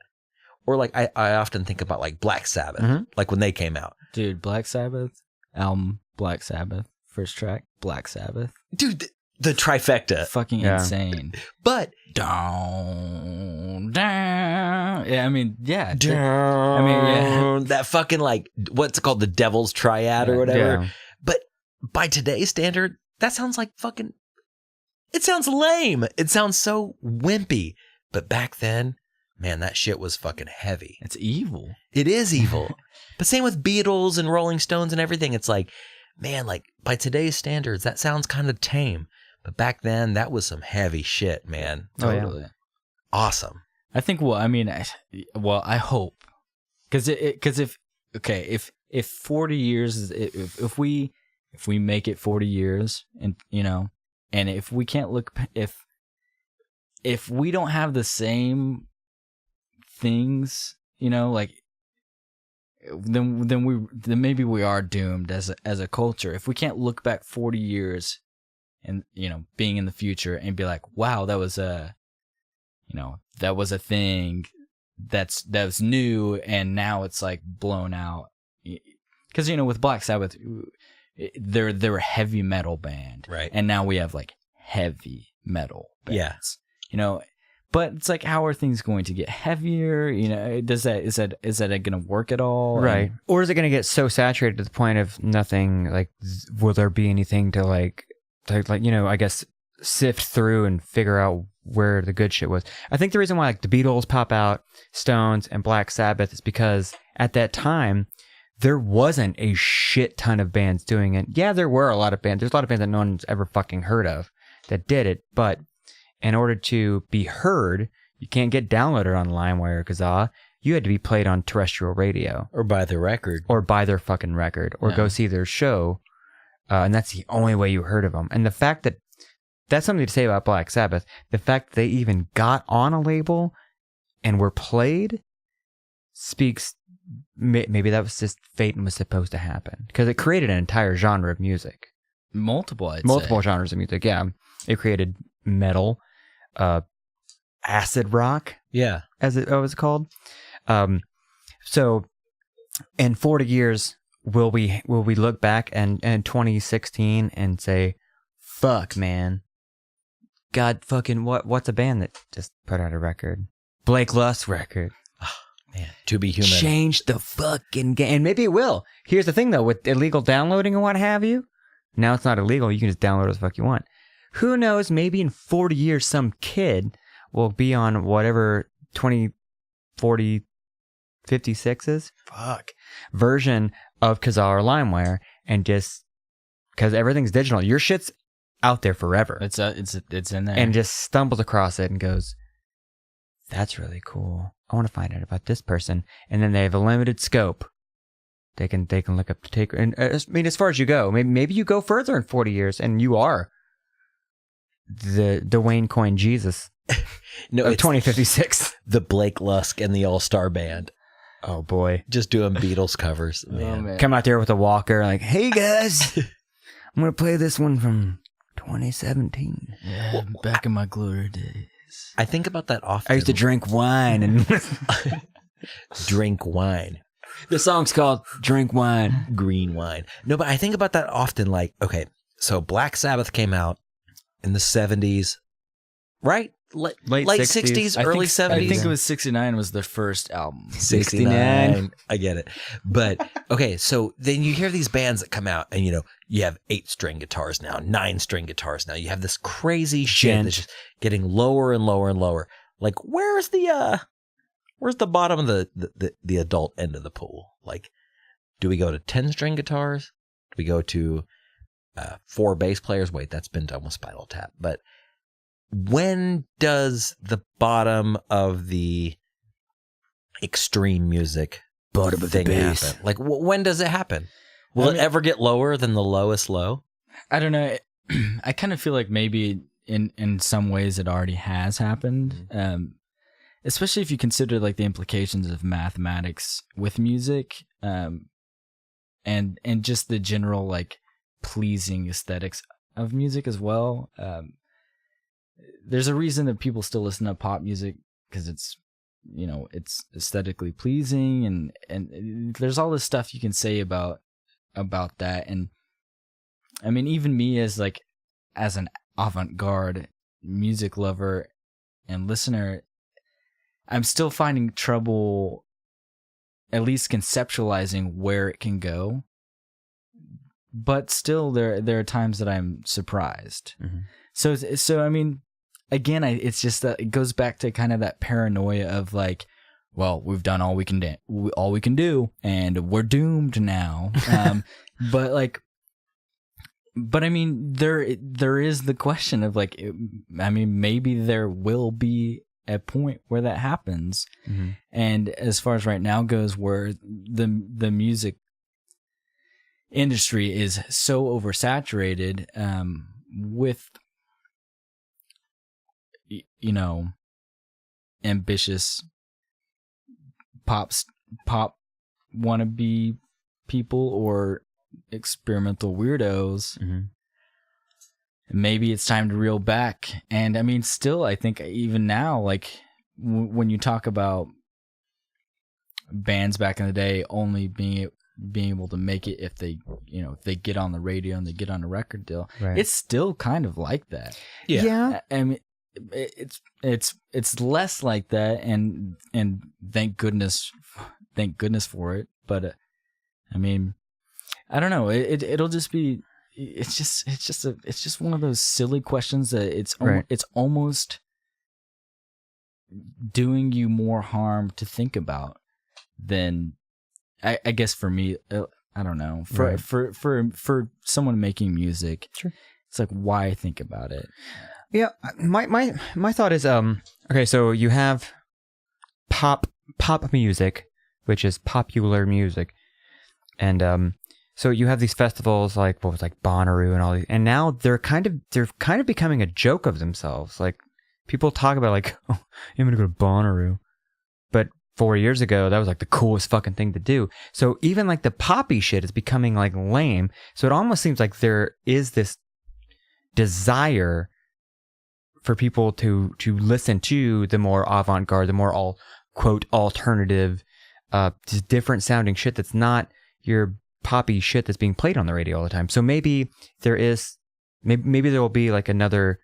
Or like I often think about like Black Sabbath, like when they came out. Dude, Black Sabbath, album Black Sabbath, first track, Black Sabbath. Dude, the trifecta. Fucking insane. But down. Yeah, I mean, yeah. That fucking like, what's it called? The Devil's Triad or whatever. Yeah. But by today's standard, that sounds like fucking, it sounds lame. It sounds so wimpy. But back then, man, that shit was fucking heavy. It's evil. It is evil. But same with Beatles and Rolling Stones and everything. It's like, man, like by today's standards, that sounds kind of tame. But back then, that was some heavy shit, man. Totally. Yeah. Awesome. I think, I hope. Because if 40 years, if we make it 40 years, and, you know, and if we can't look, if we don't have the same things, you know, like, then maybe we are doomed as a culture. If we can't look back 40 years and, you know, being in the future and be like, wow, that was a thing that's new, and now it's like blown out. Because, you know, with Black Sabbath, they're a heavy metal band, right? And now we have like heavy metal bands. Yeah. You know, but it's like, how are things going to get heavier? You know, is that going to work at all? Right. Or is it going to get so saturated to the point of nothing, like, will there be anything to like, you know, I guess sift through and figure out where the good shit was? I think the reason why like the Beatles pop out, Stones, and Black Sabbath is because at that time, there wasn't a shit ton of bands doing it. Yeah, there were a lot of bands. There's a lot of bands that no one's ever fucking heard of that did it, but in order to be heard, you can't get downloaded on LimeWire or Kazaa. You had to be played on terrestrial radio. Or buy the record. Or buy their fucking record. Or go see their show. And that's the only way you heard of them. And the fact that, that's something to say about Black Sabbath, the fact that they even got on a label and were played speaks maybe that was just fate and was supposed to happen because it created an entire genre of music. Multiple genres of music. Yeah, it created metal, acid rock. Yeah, as it was called. So, in 40 years, will we look back and 2016 and say, "Fuck, man, God, fucking what's a band that just put out a record? Blake Lusk record." Man, To Be Human. Change the fucking game. And maybe it will. Here's the thing, though, with illegal downloading and what have you, now it's not illegal. You can just download as the fuck you want. Who knows? Maybe in 40 years, some kid will be on whatever 2040 56's version of Kazaa or LimeWire and just, because everything's digital. Your shit's out there forever. It's in there. And just stumbles across it and goes, that's really cool. I want to find out about this person. And then they have a limited scope. They can look up the taker. And I mean, as far as you go, maybe you go further in 40 years and you are the Dwayne Coyne Jesus no, of 2056. The Blake Lusk and the All-Star Band. Oh boy. Just doing Beatles covers. Man. Oh, man. Come out there with a walker like, hey guys, I'm going to play this one from 2017. Yeah, back in my glory days. I think about that often. I used to drink wine and drink wine. The song's called Drink Wine. Green wine. No, but I think about that often. Like, okay, so Black Sabbath came out in the 70s, right? Late 60s, early 70s. I think it was 69 was their first album. 69. I get it. But, okay, so then you hear these bands that come out and, you have 8-string guitars now, 9-string guitars now. You have this crazy shit that's just getting lower and lower and lower. Like, where's the bottom of the adult end of the pool? Like, do we go to 10-string guitars? Do we go to 4 bass players? Wait, that's been done with Spinal Tap. But when does the bottom of the extreme music thing happen? Like, when does it happen? Will it ever get lower than the lowest low? I don't know. I kind of feel like maybe in some ways it already has happened. Especially if you consider like the implications of mathematics with music, and just the general like pleasing aesthetics of music as well. There's a reason that people still listen to pop music because it's aesthetically pleasing, and there's all this stuff you can say about that. And I mean, even me as an avant-garde music lover and listener, I'm still finding trouble at least conceptualizing where it can go. But still, there are times that I'm surprised. Mm-hmm. So I mean, again, it's just that it goes back to kind of that paranoia of like, well, we've done all we can do, and we're doomed now. But I mean, there is the question of like, I mean, maybe there will be a point where that happens. Mm-hmm. And as far as right now goes, where the music industry is so oversaturated with ambitious pop wannabe people or experimental weirdos. Mm-hmm. Maybe it's time to reel back. And I mean, still, I think even now, like when you talk about bands back in the day only being able to make it if they get on the radio and they get on a record deal, right, it's still kind of like that. Yeah. I mean, it's less like that, and thank goodness for it. But I mean, I don't know. It'll just be. It's just one of those silly questions that it's almost doing you more harm to think about than I guess for me. I don't know. For someone making music, sure, it's like, why think about it? Yeah, my thought is okay. So you have pop music, which is popular music, and so you have these festivals like what was like Bonnaroo and all these, and now they're kind of becoming a joke of themselves. Like people talk about like, oh, I'm gonna go to Bonnaroo, but 4 years ago, that was like the coolest fucking thing to do. So even like the poppy shit is becoming like lame. So it almost seems like there is this desire for people to listen to the more avant-garde, the more quote alternative, just different sounding shit that's not your poppy shit that's being played on the radio all the time. So maybe there will be like a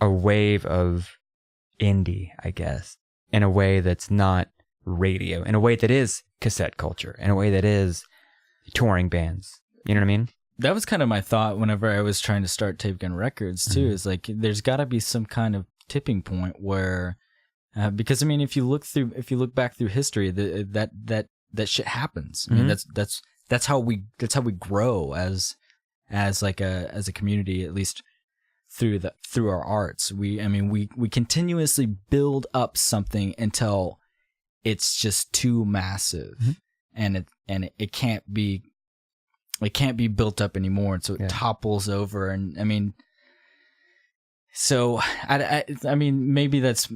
wave of indie, I guess, in a way that's not radio, in a way that is cassette culture, in a way that is touring bands. You know what I mean? That was kind of my thought whenever I was trying to start Tape Gun Records too. Is like there's got to be some kind of tipping point where, because I mean, if you look back through history, that shit happens. I mean, that's how we grow as a community, at least through our arts. We continuously build up something until it's just too massive, and it can't be built up anymore, and so it topples over. And I mean, so I mean, maybe that's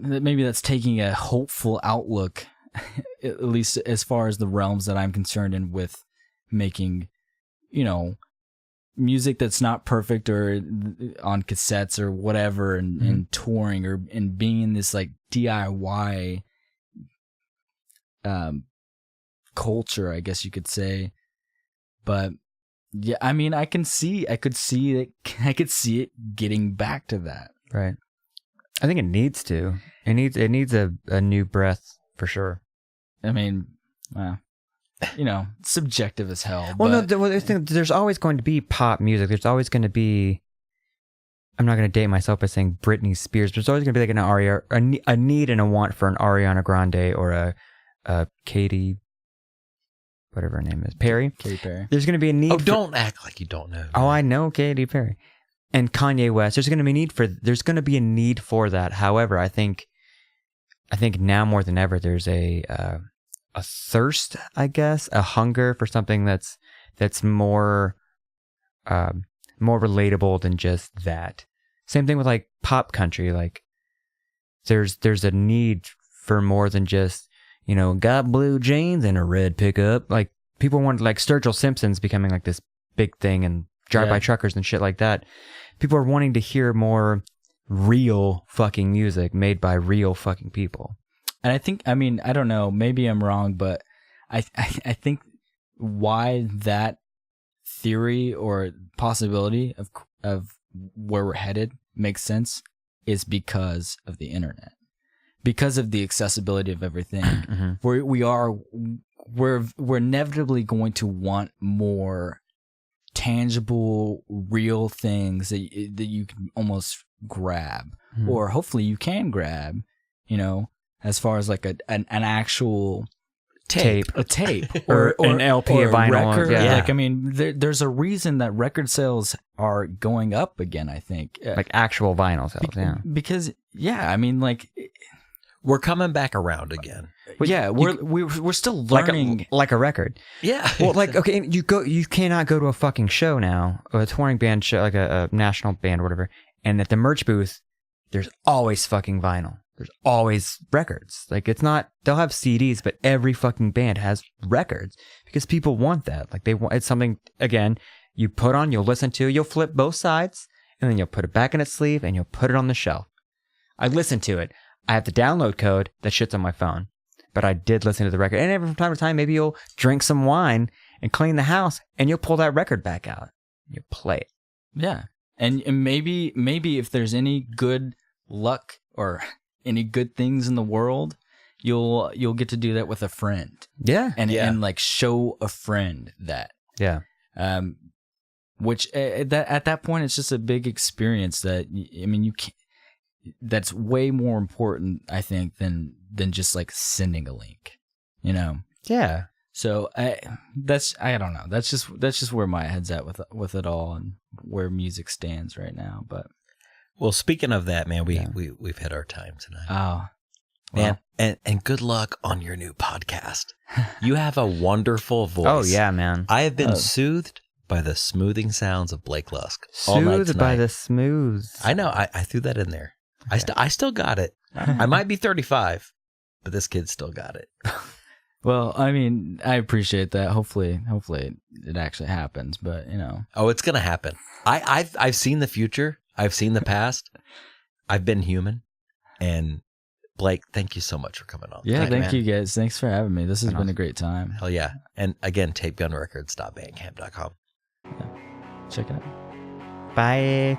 taking a hopeful outlook, at least as far as the realms that I'm concerned in, with making, music that's not perfect or on cassettes or whatever, and touring and being in this like DIY culture, I guess you could say. But yeah, I mean, I could see it getting back to that. Right. I think it needs to. It needs a new breath for sure. I mean, subjective as hell. Well, no, there's always going to be pop music. There's always going to be. I'm not going to date myself by saying Britney Spears, but there's always going to be like a need and a want for an Ariana Grande or a Katy, whatever her name is, Perry. Katy Perry. There's going to be a need. Oh, don't act like you don't know. Oh, I know Katy Perry, and Kanye West. There's going to be a need for that. However, I think now more than ever, there's a thirst, I guess, a hunger for something that's more relatable than just that. Same thing with like pop country. Like there's a need for more than just, got blue jeans and a red pickup. Like people want, like Sturgill Simpson's becoming like this big thing, and drive-by truckers and shit like that. People are wanting to hear more real fucking music made by real fucking people. And I think, I mean, I don't know, maybe I'm wrong, but I think why that theory or possibility of where we're headed makes sense is because of the internet, because of the accessibility of everything. We're inevitably going to want more tangible, real things that you can almost grab, or hopefully you can grab, as far as like an actual tape, or an LP, or a vinyl record. Yeah. Like, I mean, there's a reason that record sales are going up again, I think. Like actual vinyl sales, Because I mean, like, we're coming back around again. We're still learning, like a record. Yeah. Well, like, okay, you cannot go to a fucking show now, a touring band show, like a national band or whatever, and at the merch booth, there's always fucking vinyl. There's always records. Like, it's not, they'll have CDs, but every fucking band has records because people want that. Like, it's something, again, you put on, you'll listen to, you'll flip both sides, and then you'll put it back in its sleeve and you'll put it on the shelf. I listened to it. I have the download code. That shit's on my phone. But I did listen to the record. And from time to time, maybe you'll drink some wine and clean the house, and you'll pull that record back out. You play it. Yeah. And maybe if there's any good luck or any good things in the world, you'll get to do that with a friend. Yeah. And like show a friend that. Yeah. Which at that point, it's just a big experience that, I mean, you can't, that's way more important, I think, than just like sending a link, Yeah. So I don't know. That's just where my head's at with it all, and where music stands right now. But well, speaking of that, man, we've had our time tonight. Oh, man, and good luck on your new podcast. You have a wonderful voice. Oh yeah, man. I have been soothed by the smoothing sounds of Blake Lusk. Soothed by the smooth. I know. I threw that in there. Okay. I still got it. I might be 35, but this kid still got it. Well, I mean, I appreciate that. Hopefully it actually happens. But Oh, it's gonna happen. I've seen the future. I've seen the past. I've been human. And Blake, thank you so much for coming on. Yeah, thank you guys. Thanks for having me. This has been a great time. Hell yeah. And again, tapegunrecords.bandcamp.com. Yeah. Check it out. Bye.